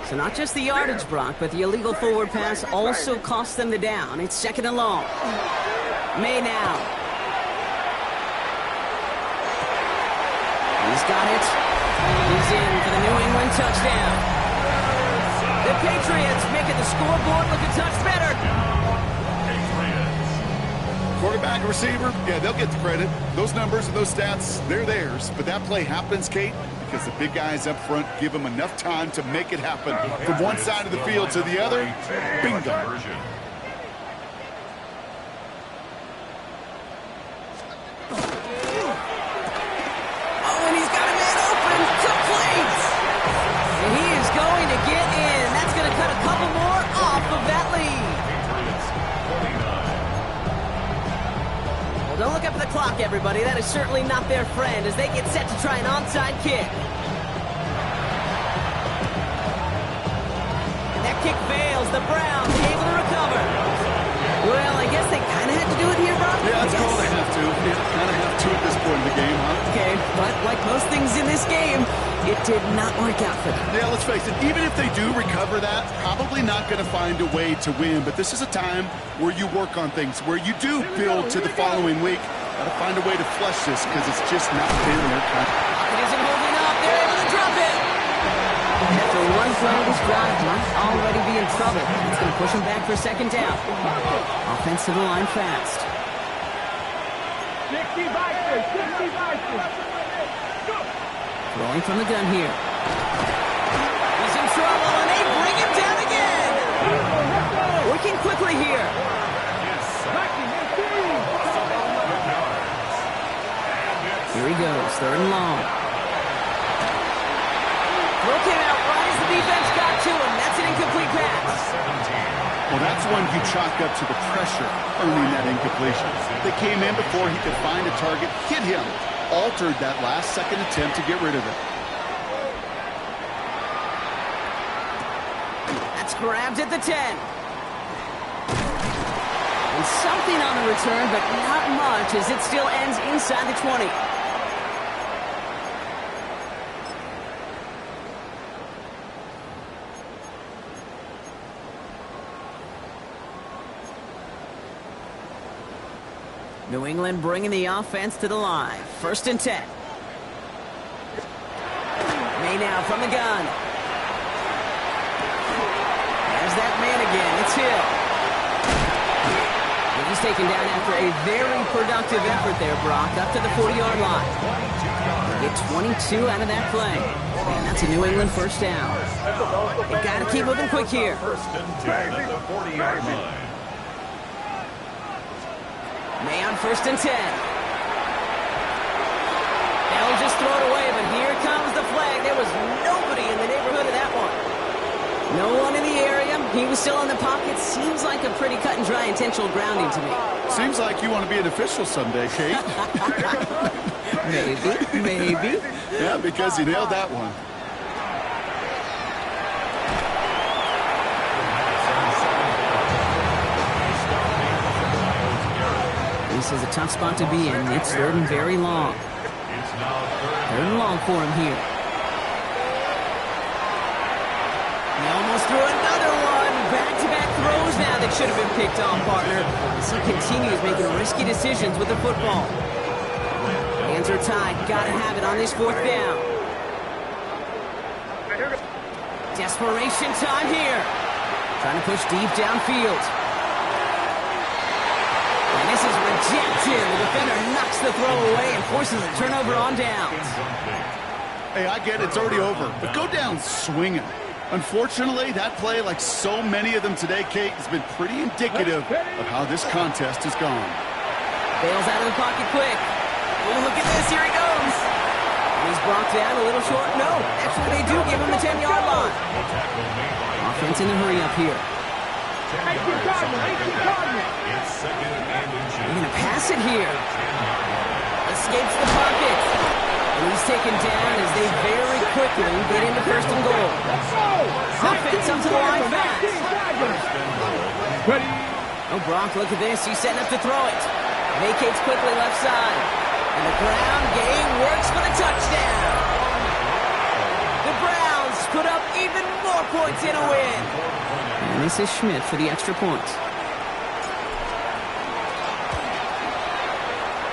So not just the yardage, Brock, but the illegal forward pass also cost them the down. It's 2nd and long. May now. He's got it. He's in for the New England touchdown. The Patriots making the scoreboard look a touch better. Quarterback and receiver, yeah, they'll get the credit. Those numbers and those stats, they're theirs. But that play happens, Kate, because the big guys up front give them enough time to make it happen. From one side of the field to the other, bingo. Oh, and he's got a man open. Complete. And he is going to get in. That's going to cut a couple more off of that lead. Well, don't look up at the clock, everybody. That is certainly not their friend as they get set to try an onside kick. And that kick fails. The Browns able to recover. Well, I guess they kind of had to do it here, Brock. Yeah, that's called a have to. Yeah, kind of have to at this point in the game, huh? Okay, but like most things in this game, it did not work out for them. Yeah, let's face it, even if they do recover that, probably not going to find a way to win. But this is a time where you work on things, where you do build to the following week. Got to find a way to flush this because it's just not been their kind. It isn't holding up. They're able to drop it. After one play, this drive might already be in trouble. It's going to push him back for 2nd down. Offense to the line fast. 60 Vikings, 60 Vikings. Throwing from the gun here. He's in trouble, and they bring him down again. Working quickly here. Here he goes, 3rd and long. Throw came out right as the defense got to him. That's an incomplete pass. Well, that's one you chalk up to the pressure earning that incompletion. They came in before he could find a target, hit him, altered that last-second attempt to get rid of it. That's grabbed at the 10. And something on the return, but not much as it still ends inside the 20. New England bringing the offense to the line. 1st and 10. May now from the gun. There's that man again. It's Hill. He's taken down after a very productive effort there, Brock, up to the 40-yard line. Get 22 out of that play. And that's a New England first down. They got to keep moving quick here. 1st and 10 at the 40-yard line. May on 1st and 10. They'll just throw it away, but here comes the flag. There was nobody in the neighborhood of that one. No one in the area. He was still in the pocket. Seems like a pretty cut and dry intentional grounding to me. Seems like you want to be an official someday, Kate. Maybe. Yeah, because you nailed that one. This is a tough spot to be in. It's 3rd and very long. 3rd and long for him here. He almost threw another one. Back-to-back throws now that should have been picked off, partner. As he continues making risky decisions with the football. Hands are tied. Got to have it on this 4th down. Desperation time here. Trying to push deep downfield. And this is rejected. The defender knocks the throw away and forces a turnover on downs. Hey, I get it, it's already over, but go down swinging. Unfortunately, that play, like so many of them today, Kate, has been pretty indicative of how this contest has gone. Bails out of the pocket quick. Oh, look at this, here he goes. And he's brought down a little short. No, actually they do give him the 10-yard line. Offense in a hurry up here. They're going to pass it here. Escapes the pocket. And he's taken down as they very quickly get into first and goal. Offense up to the line fast. Oh, Brock, look at this. He's setting up to throw it. Vacates quickly left side. And the ground game works for the touchdown. The Browns put up even more points in a win. And this is Schmidt for the extra point.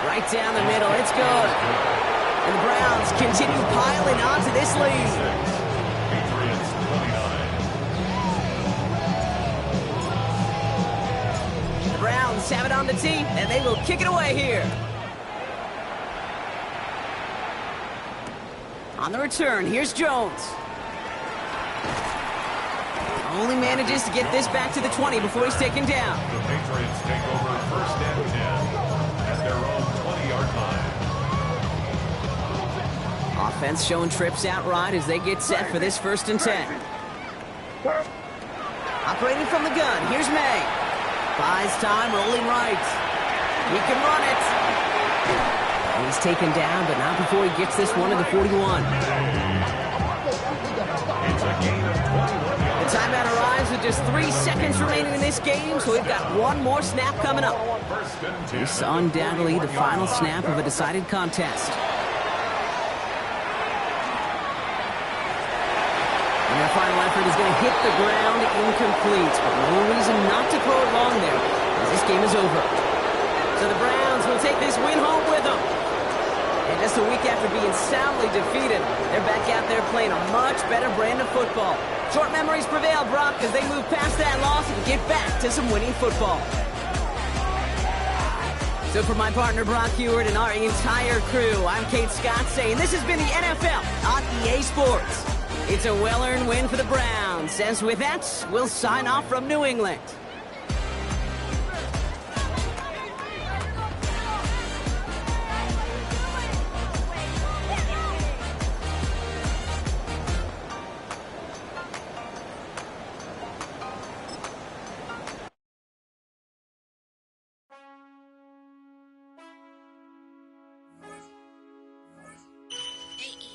Right down the middle. It's good. And the Browns continue piling onto this lead. The Browns have it on the tee, and they will kick it away here. On the return, here's Jones. Only manages to get this back to the 20 before he's taken down. The Patriots take over first and 10 at their own 20-yard line. Offense showing trips out right as they get set for this first and 10. Operating from the gun, here's May. Buys time, rolling right. He can run it. And he's taken down, but not before he gets this one to the 41. It's a gain of 21 yards. The timeout arrives with just 3 seconds remaining in this game, so we've got one more snap coming up. First and 10. This is undoubtedly the final snap of a decided contest. And their final effort is going to hit the ground incomplete, but no reason not to throw it long there, as this game is over. So the Browns will take this win home with them. And just a week after being soundly defeated, they're back out there playing a much better brand of football. Short memories prevail, Brock, as they move past that loss and get back to some winning football. So for my partner, Brock Heward, and our entire crew, I'm Kate Scott saying this has been the NFL on EA Sports. It's a well-earned win for the Browns, as with that, we'll sign off from New England.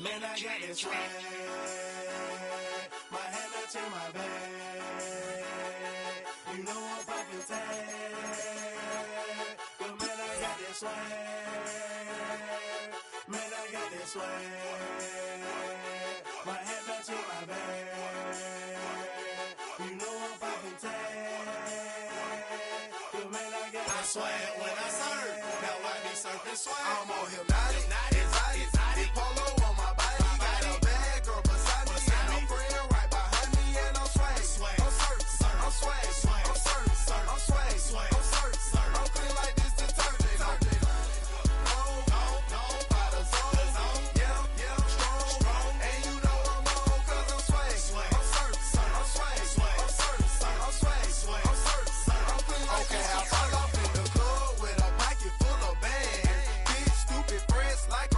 Man, I got this swag. My head up to my bag. You know I'm poppin' tag. But man, I got this swag. Man, I got this swag. My head up to my bag. You know I'm poppin' tag. But man, I got this swag when I surf. Now I be surfing swag. I'm on hypnotic, exotic, polo on my body. Got a bad girl beside me, and a friend right behind me, and I'm swag. I'm swag, I'm swag, I'm surf, I'm swag, I'm surf, I'm clean like this detergent. No, by the zone, yeah, strong, and you know I'm on 'cause I'm swag. I'm surf, I'm swag, I'm surf, I'm swag, I'm surf, I'm clean like this. Okay, I fall off in the club with a pocket full of bags. Big stupid friends like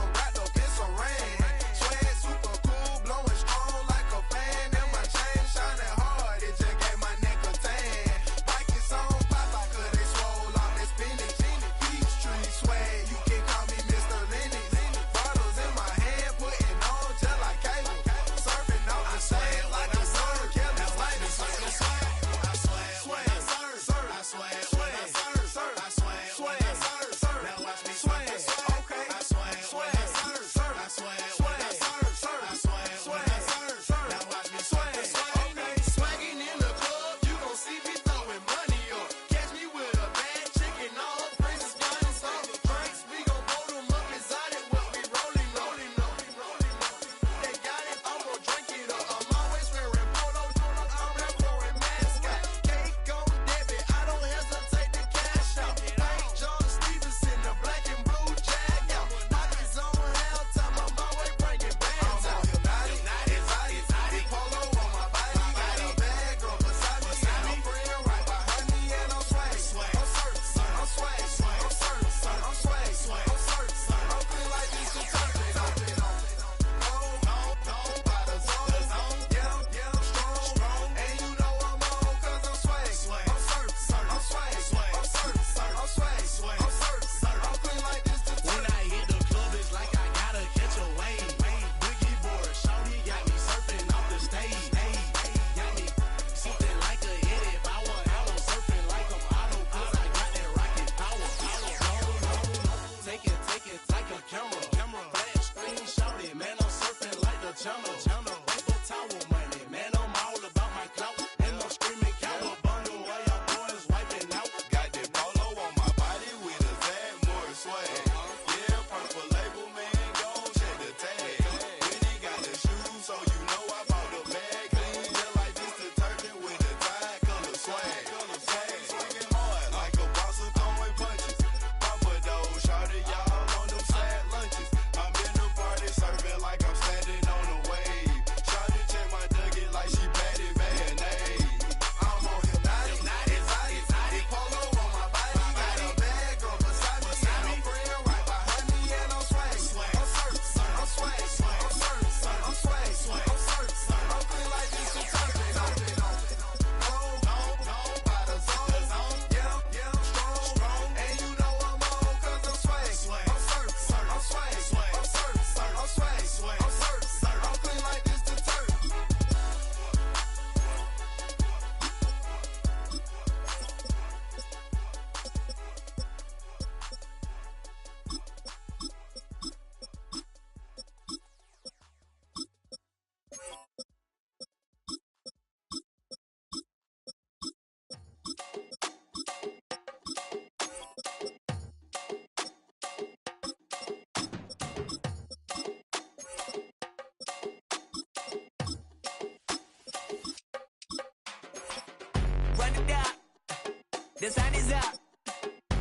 The sun is up,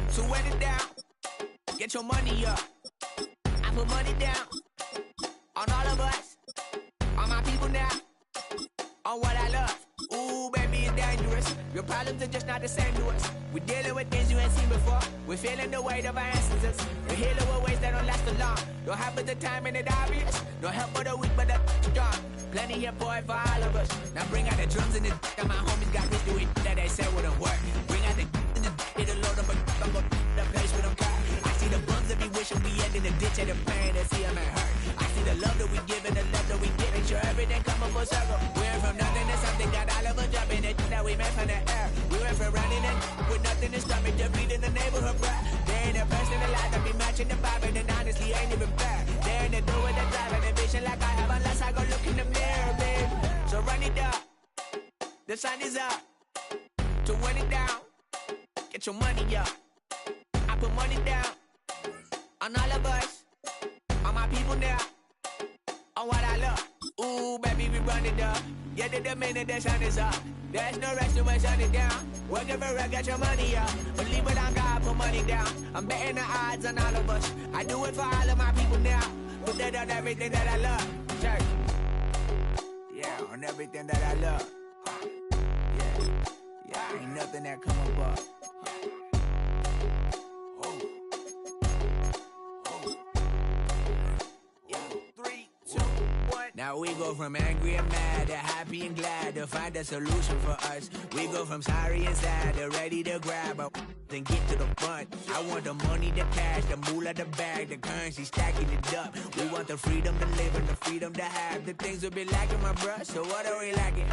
so wet it down. Get your money up. I put money down on all of us, on my people now, on what I love. Ooh, baby, it's dangerous. Your problems are just not the same to us. We're dealing with things you ain't seen before. We're feeling the weight of our ancestors. We're healing with ways that don't last so long. Don't have but the time and it obvious. No help for the weak, but the strong. Plenty here for it for all of us. Now bring out the drums and the and my homies got rich doing that they said wouldn't work. Bring out the and the it'll load up I'm gonna the place with them car. I see the bums that be wishing we end in the ditch and the pain that see them ain't hurt. I see the love that we give and the love that we get. Make sure everything come up full circle. We went from nothing to something, got all of us jumping it that we made from the air. We went from running and with nothing to stop it, defeating the neighborhood bruh. There ain't a person alive that be matching the vibe, and honestly ain't even fair. There ain't a do with the drive and the vision like I have unless I go look in the mirror, babe. So run it up, the sun is up, to run it down, get your money up. I put money down on all of us, on my people now, on what I love. Ooh, baby, we run it up. Yeah, the minute the sun is up, there's no rest to when sun is down. Working for it, get your money up. Believe it on God, put money down. I'm betting the odds on all of us. I do it for all of my people now. Put that on everything that I love. Check. Yeah, on everything that I love. Yeah, ain't nothing that come above. Now we go from angry and mad to happy and glad to find a solution for us. We go from sorry and sad to ready to grab a then get to the front. I want the money, the cash, the moolah, the bag, the currency, stacking it up. We want the freedom to live and the freedom to have. The things will be lacking, my bruh, so what are we lacking?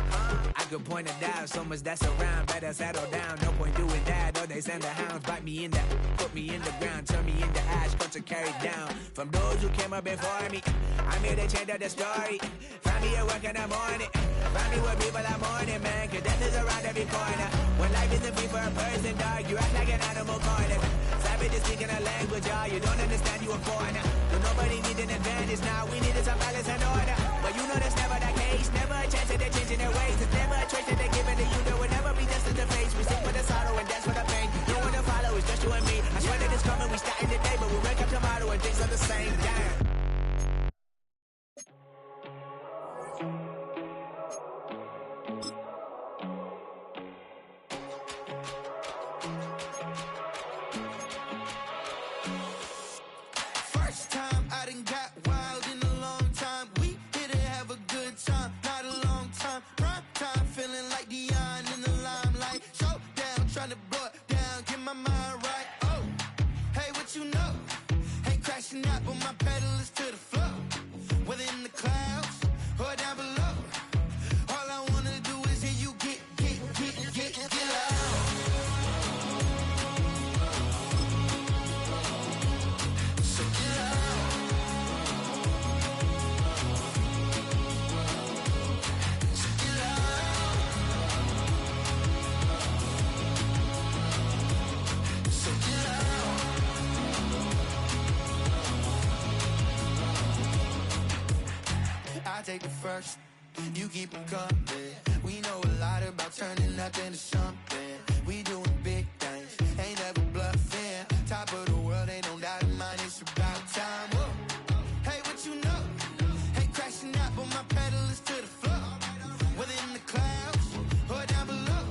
I could point it out, so much that's around. Better settle down, no point doing that. Or they send the hounds, bite me in that, put me in the ground, turn me into ash, cut to carry down. From those who came up before me, I'm here to change up the story. Find me at work in the morning, find me where people are mourning, man, cause death is around every corner. When life isn't free for a person, dog, you act like an animal corner. Savage is speaking a language, y'all, you don't understand, you a foreigner. So nobody needs an advantage now, we needed some balance and order. But you know that's never the case, never a chance that they're changing their ways. It's never a choice that they're giving to you, there will never be justice to face. We stick with the sorrow and dance for the pain. No one to follow, it's just you and me. I swear that it's coming, we starting today, but we wake up tomorrow and things are the same. Damn. Take the first, you keep them coming. We know a lot about turning nothing to something. We doing big things, ain't never bluffing. Top of the world, ain't no doubt in mind, it's about time. Whoa. Hey, what you know? Ain't crashing out, but my pedal is to the floor. Whether in the clouds or down below,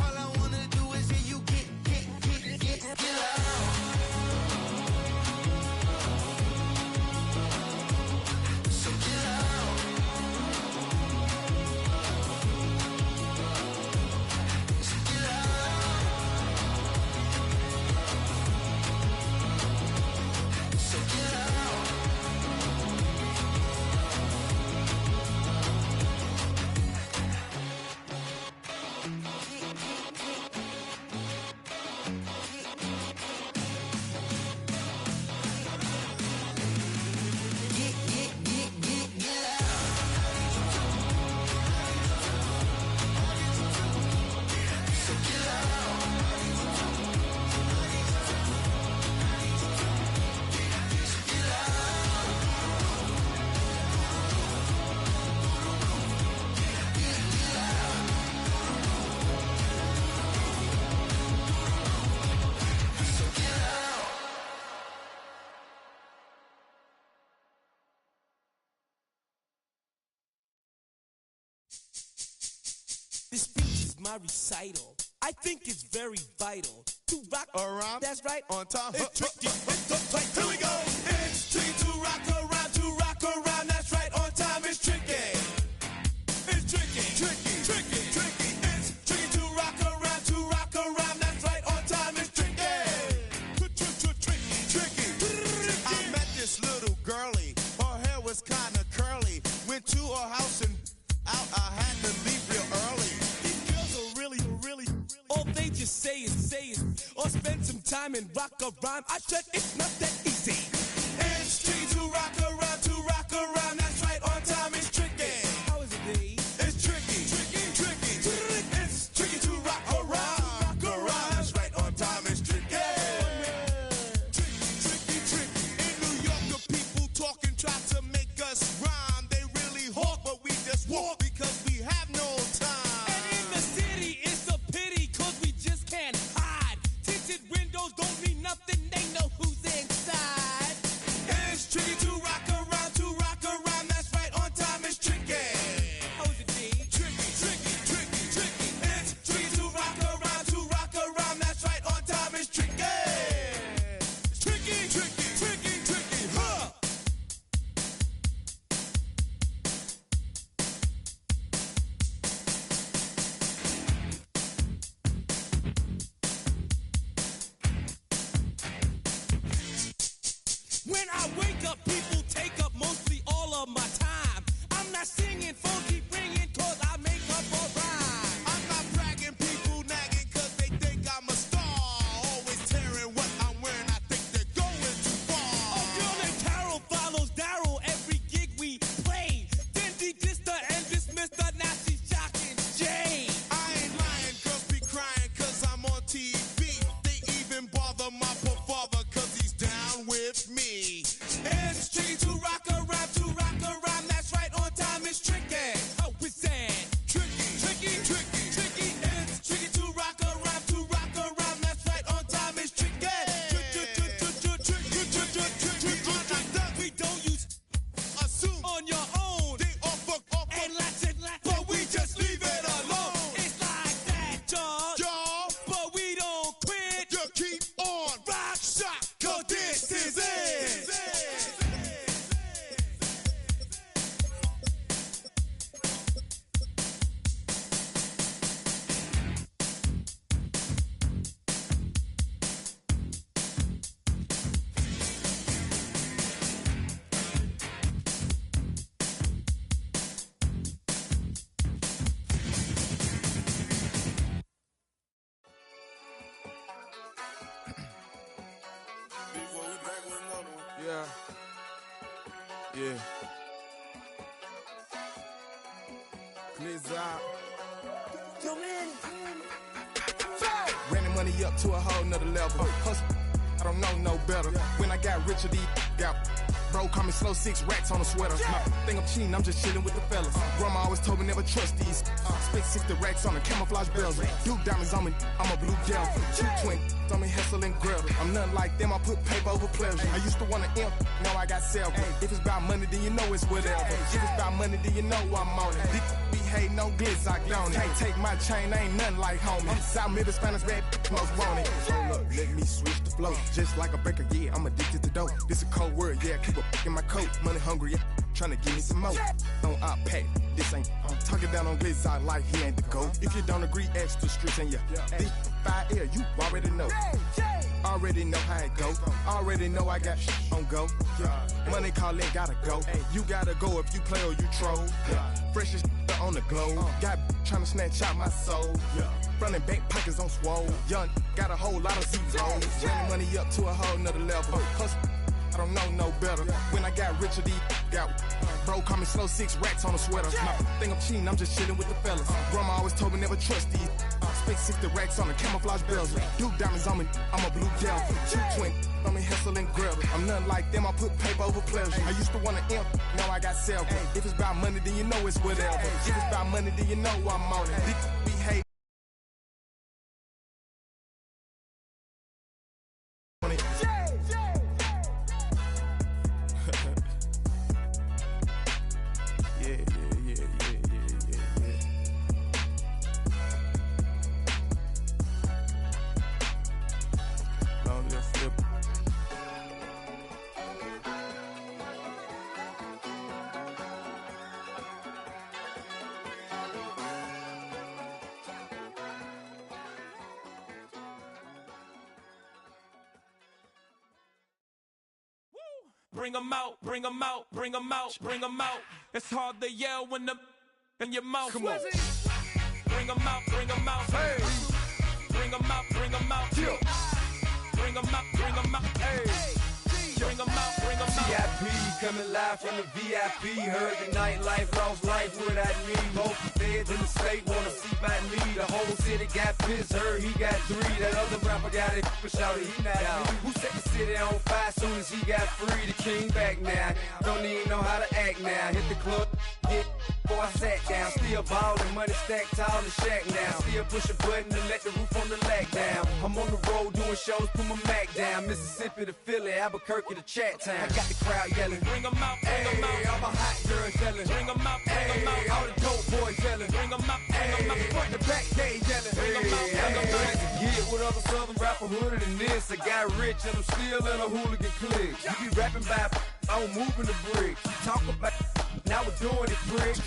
all I wanna do is hear you get loud. This speech is my recital. I think it's very vital to rock around. That's right, on time. It's tricky. It's here we go. It's tricky to rock around, to rock around. That's right, on time. It's tricky. It's tricky, tricky, tricky, tricky. It's tricky to rock around. That's right, on time. It's tricky. Tricky. I met this little girlie. Her hair was kind of curly. Went to her house and out. I had to leave real early. These girls are really. All they just say is, or spend some time and rock a rhyme. I said it's not that easy. It's tricky to rock around. That's right, on time. It's tricky. How is it, D? It's tricky. It's tricky to rock around. That's right, on time. It's tricky. Tricky. In New York, the people talking try to make us rhyme. They really hawk, but we just walk because we have no time. And in the city, it's a pity, cause we just can't hide. Tinted windows don't mean nothing, they know who's inside. It's tricky to rock around. That's right, on time. It's tricky. How is it, D? Tricky. It's tricky to rock around. That's right, on time. It's tricky. Tricky, huh? When I wake up, people take up mostly all of my time. I'm not singing, phone keep ringing, cause I make up a rhyme. I'm not bragging, people nagging, cause they think I'm a star. Always tearing what I'm wearing, I think they're going too far. A girl named Carol follows Daryl every gig we play. Then dissed her and dismissed her, now she's shocking Jay. I ain't lying, girls be crying, cause I'm on TV. They even bother my poor father, cause he's down with me. It's tricky to rock around. That's right, on time. It's tricky. How is that? Tricky. It's tricky to rock around. That's right, on time. It's tricky. We don't use assume on your own. They all fuck up and lots, but we just leave it alone. It's like that, y'all. But we don't quit. You keep on rock shot, cause this is it. Yeah. Clears out. Yo, man. Ran the money up to a whole nother level. Hustle, I don't know no better. When I got richer, got bro, call me slow, 6 racks on a sweater. My thing I'm cheating, I'm just chilling with the fellas. Grandma always told me never trust these. Spent 60 racks on a camouflage bells. Duke diamonds on me, I'm a blue gel. 220 on me, Hessel and Grill. I'm nothing like them, I put paper over pleasure. I used to want to imp, now I got several. If it's about money, then you know it's whatever. If it's about money, then you know I'm on it. Be hating no glitz, I on it. Can't take my chain, ain't nothing like homie. South Middle Spanish bad, most want it. Hold up, let me switch the flow. Just like a breaker, yeah, I'm addicted to dope. This a cold word, yeah, keep a in my coat. Money hungry, yeah, tryna give me some more. Don't pack, this ain't talking down on glitz, I like he ain't the GOAT. If you don't agree, ask the streets and yeah. This 5 air, you already know. Already know how it go. Already know I got shit on go. Money calling, gotta go. You gotta go if you play or you troll. Freshest on the globe. Got tryna snatch out my soul. Front and back pockets on swole. Young, got a whole lot of zeros. Running money up to a whole nother level. Hustle, I don't know no better. When I got richer, got bro, call me slow, 6 racks on a sweater. My thing I'm cheating, I'm just chilling with the fellas. Grandma always told me never trust these. Spent 60 racks on the camouflage bells. Duke diamonds on me, I'm a blue gel. 220 on me, Hessel and Grill. I'm nothing like them, I put paper over pleasure. I used to want to imp, now I got several. If it's about money, then you know it's whatever. If it's about money, then you know I'm on it. Be hate. bring 'em out, bring 'em out, bring 'em out, bring 'em out. It's hard to yell when the in your mouth. Come on. Bring 'em out, bring 'em out. Hey. Bring 'em out, bring 'em out. Yeah. Bring 'em out, bring 'em out. Hey. Bring 'em out, bring 'em out. VIP coming live from the VIP. Heard the nightlife, lost life without me. Both the feds in the state wanna see by me. The whole city got pissed, heard he got 3. That other rapper got it, but shouted he not out. Who set the city on fire soon as he got free? The king back now, don't even know how to act now. Hit the club, get before I sat down. Still ballin', money stacked tall in the shack now. Still push a button to let the roof on the lag down. I'm on the road doing shows, put my Mac down. Mississippi to Philly, Albuquerque to Chat Town. I got the crowd yelling, bring 'em out, bring 'em out. All my hot girls yelling, bring 'em out, bring 'em out. All the dope boys yelling, bring 'em out, bring 'em out. Front the back gate yelling, bring 'em out, bring 'em out. Get with other southern rapper hooded than this. I got rich and I'm still in a hooligan clique. You be rapping by, I'm moving the bricks. You talk about, now we're doing it, prick.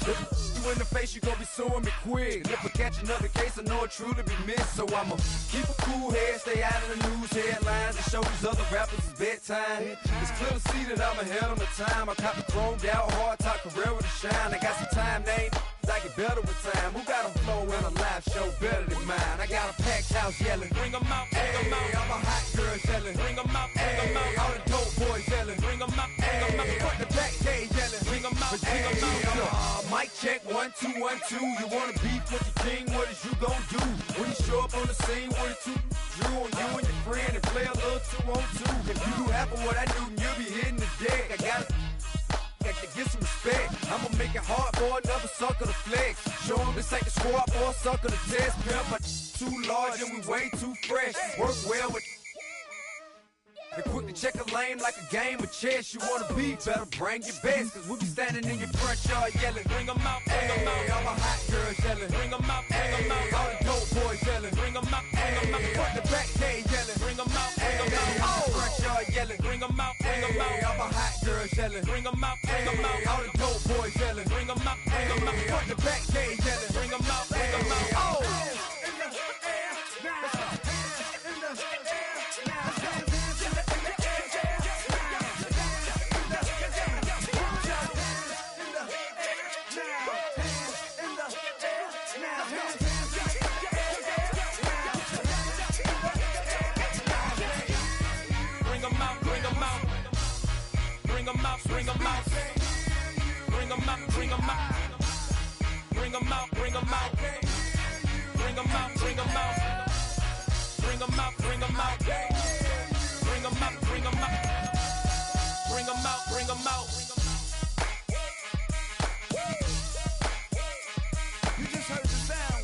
You in the face, you gon' be suing me quick. If I catch another case, I know it truly be missed. So I'ma keep a cool head, stay out of the news headlines, and show these other rappers it's bedtime. It's clear to see that I'm ahead of my time. I caught the chromed out, hard top Carrera to shine. I got some time, they ain't I get better with time. Who got a flow in a live show better than mine? I got a packed house yelling, bring 'em out, bring 'em out. All my hot girls yelling, bring 'em out, bring 'em out. All the dope boys yelling, bring 'em out, bring 'em out. Front the back gate yelling, bring 'em out, bring 'em out. Mic check, 1 2 1 2. You wanna beef with the king? What is you gon' do when you show up on the scene with a 2 Drew on you and your friend and play a little 2 on 2? If you do half of what I do, you'll be hitting the deck. I gotta to get some respect. I'ma make it hard for another sucker to flex. Show him this ain't the squad or a sucker to test. Pimp, but too large and we way too fresh. Work well with and quick to check a lane like a game of chess. You wanna be better, bring your best. Cause we be standing in your front yard yelling, bring 'em out, bring 'em out. All my hot girls yelling, bring 'em out, bring 'em out. All the dope boys yelling, bring 'em out, bring 'em out. Front the back gate yelling, bring 'em out, bring 'em out. Front yard yelling, bring 'em out, bring 'em out. All my hot girls yelling, bring 'em out, bring 'em out. All the dope boys yelling, bring 'em out, bring 'em out. Front the back gate yelling, bring 'em out, bring 'em out. Bring 'em out, bring 'em out. Bring 'em out, bring 'em out. Bring 'em out, bring 'em out. Bring 'em out, bring 'em out. Bring 'em out, bring 'em out. Bring 'em out, bring 'em out. Bring 'em out, bring 'em out. You just heard the sound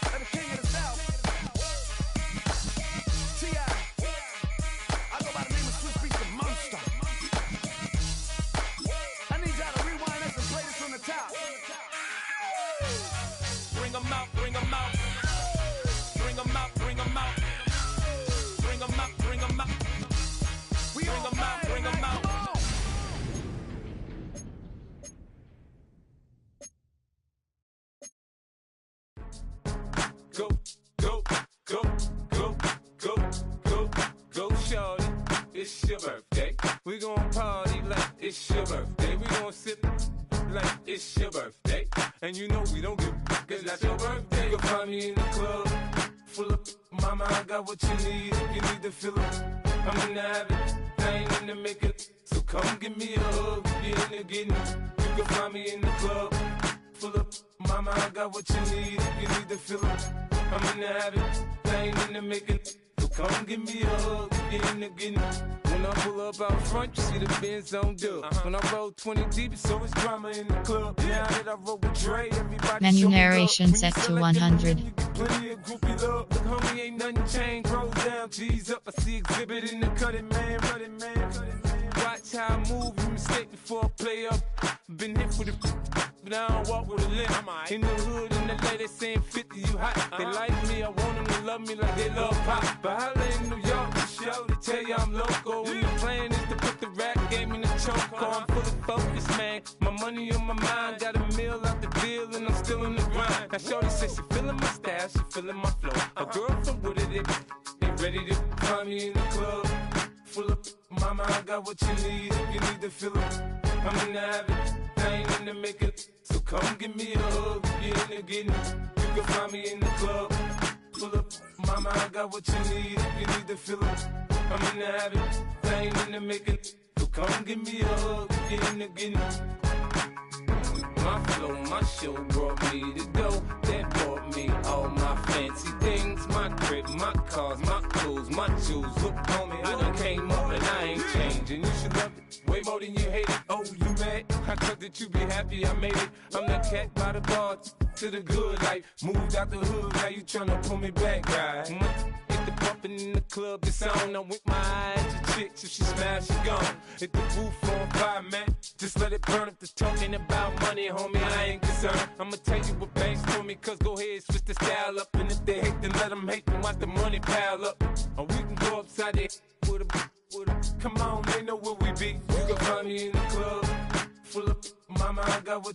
of the king of the South. T.I. I go by the name of Swiss Beats the Monster. I need y'all to rewind this and play this from the top. Bring 'em out, bring 'em out. Bring 'em out, bring 'em out. Bring 'em out, bring 'em out. We Bring 'em out, bring 'em out. Go, go, go, go, go, go, go, shorty. It's your birthday. We gon' party like it's your birthday. We gon' sip like it's your birthday. And you know we don't give a cause that's your birthday. You'll find me in the club, full of mama, I got what you need. If you need to fill up, I'm in the habit, I ain't in the make it. So come give me a hug, get in the getting. You can find me in the club, full of mama, I got what you need. If you need to fill up, I'm in the habit, I ain't in the make it. So come give me a hug, get in the getting. When I pull up out front, you see the Benz on dub. When I roll 20 deep, it's always drama in the club. Now that I roll with Dre, everybody Menu show me narration love. set When you to sell 100. you get plenty of groupie love. Look, homie, ain't nothing changed. Rolls down, G's up. I see exhibit in the cutting, man. Running, man. Watch how I move, you mistake before I play up. Been hit with it, but I don't walk with a limp. In the hood, in the lady saying 50, you hot. They like me, I want them to love me like they love pop. But holla in New York, the show, they tell you I'm local. And the plan is to put the rap game in the choke. I'm fully focused, man. My money on my mind, got a meal out the deal, and I'm still in the grind. Now shorty says she feeling my style, she feeling my flow. A girl from Wooded, they ready to find me in the club. Full of my Mama, I got what you need if you need to fill it. I'm in the habit, I ain't in the make it. So come give me a hug, get in the getting. You can find me in the club, full up. Mama, I got what you need if you need to fill it. I'm in the habit, I ain't in the make it. So come give me a hug, get in the getting. My flow, my show brought me to go. That brought me all my fancy things. My crib, my cars, my clothes, my shoes. Look on me, I done came up and I ain't changing. You should love it way more than you hate it. Oh, you mad? I thought that you be happy I made it. I'm the cat by the bar to the good life. Moved out the hood, now you tryna pull me back, right? Hit the bumpin' in the club, it's on. I'm with my eyes to chicks, if she smash, she gone. Hit the roof on fire, man. Just let it burn. If they're talking about money, homie, I ain't concerned. I'ma tell you what banks told me, cause go ahead, switch the style up. And if they hate, then let them hate, then watch the money pile up. Or we can go upside the with a, come on, they know where we be. You can find me in the club, full of, mama, I got what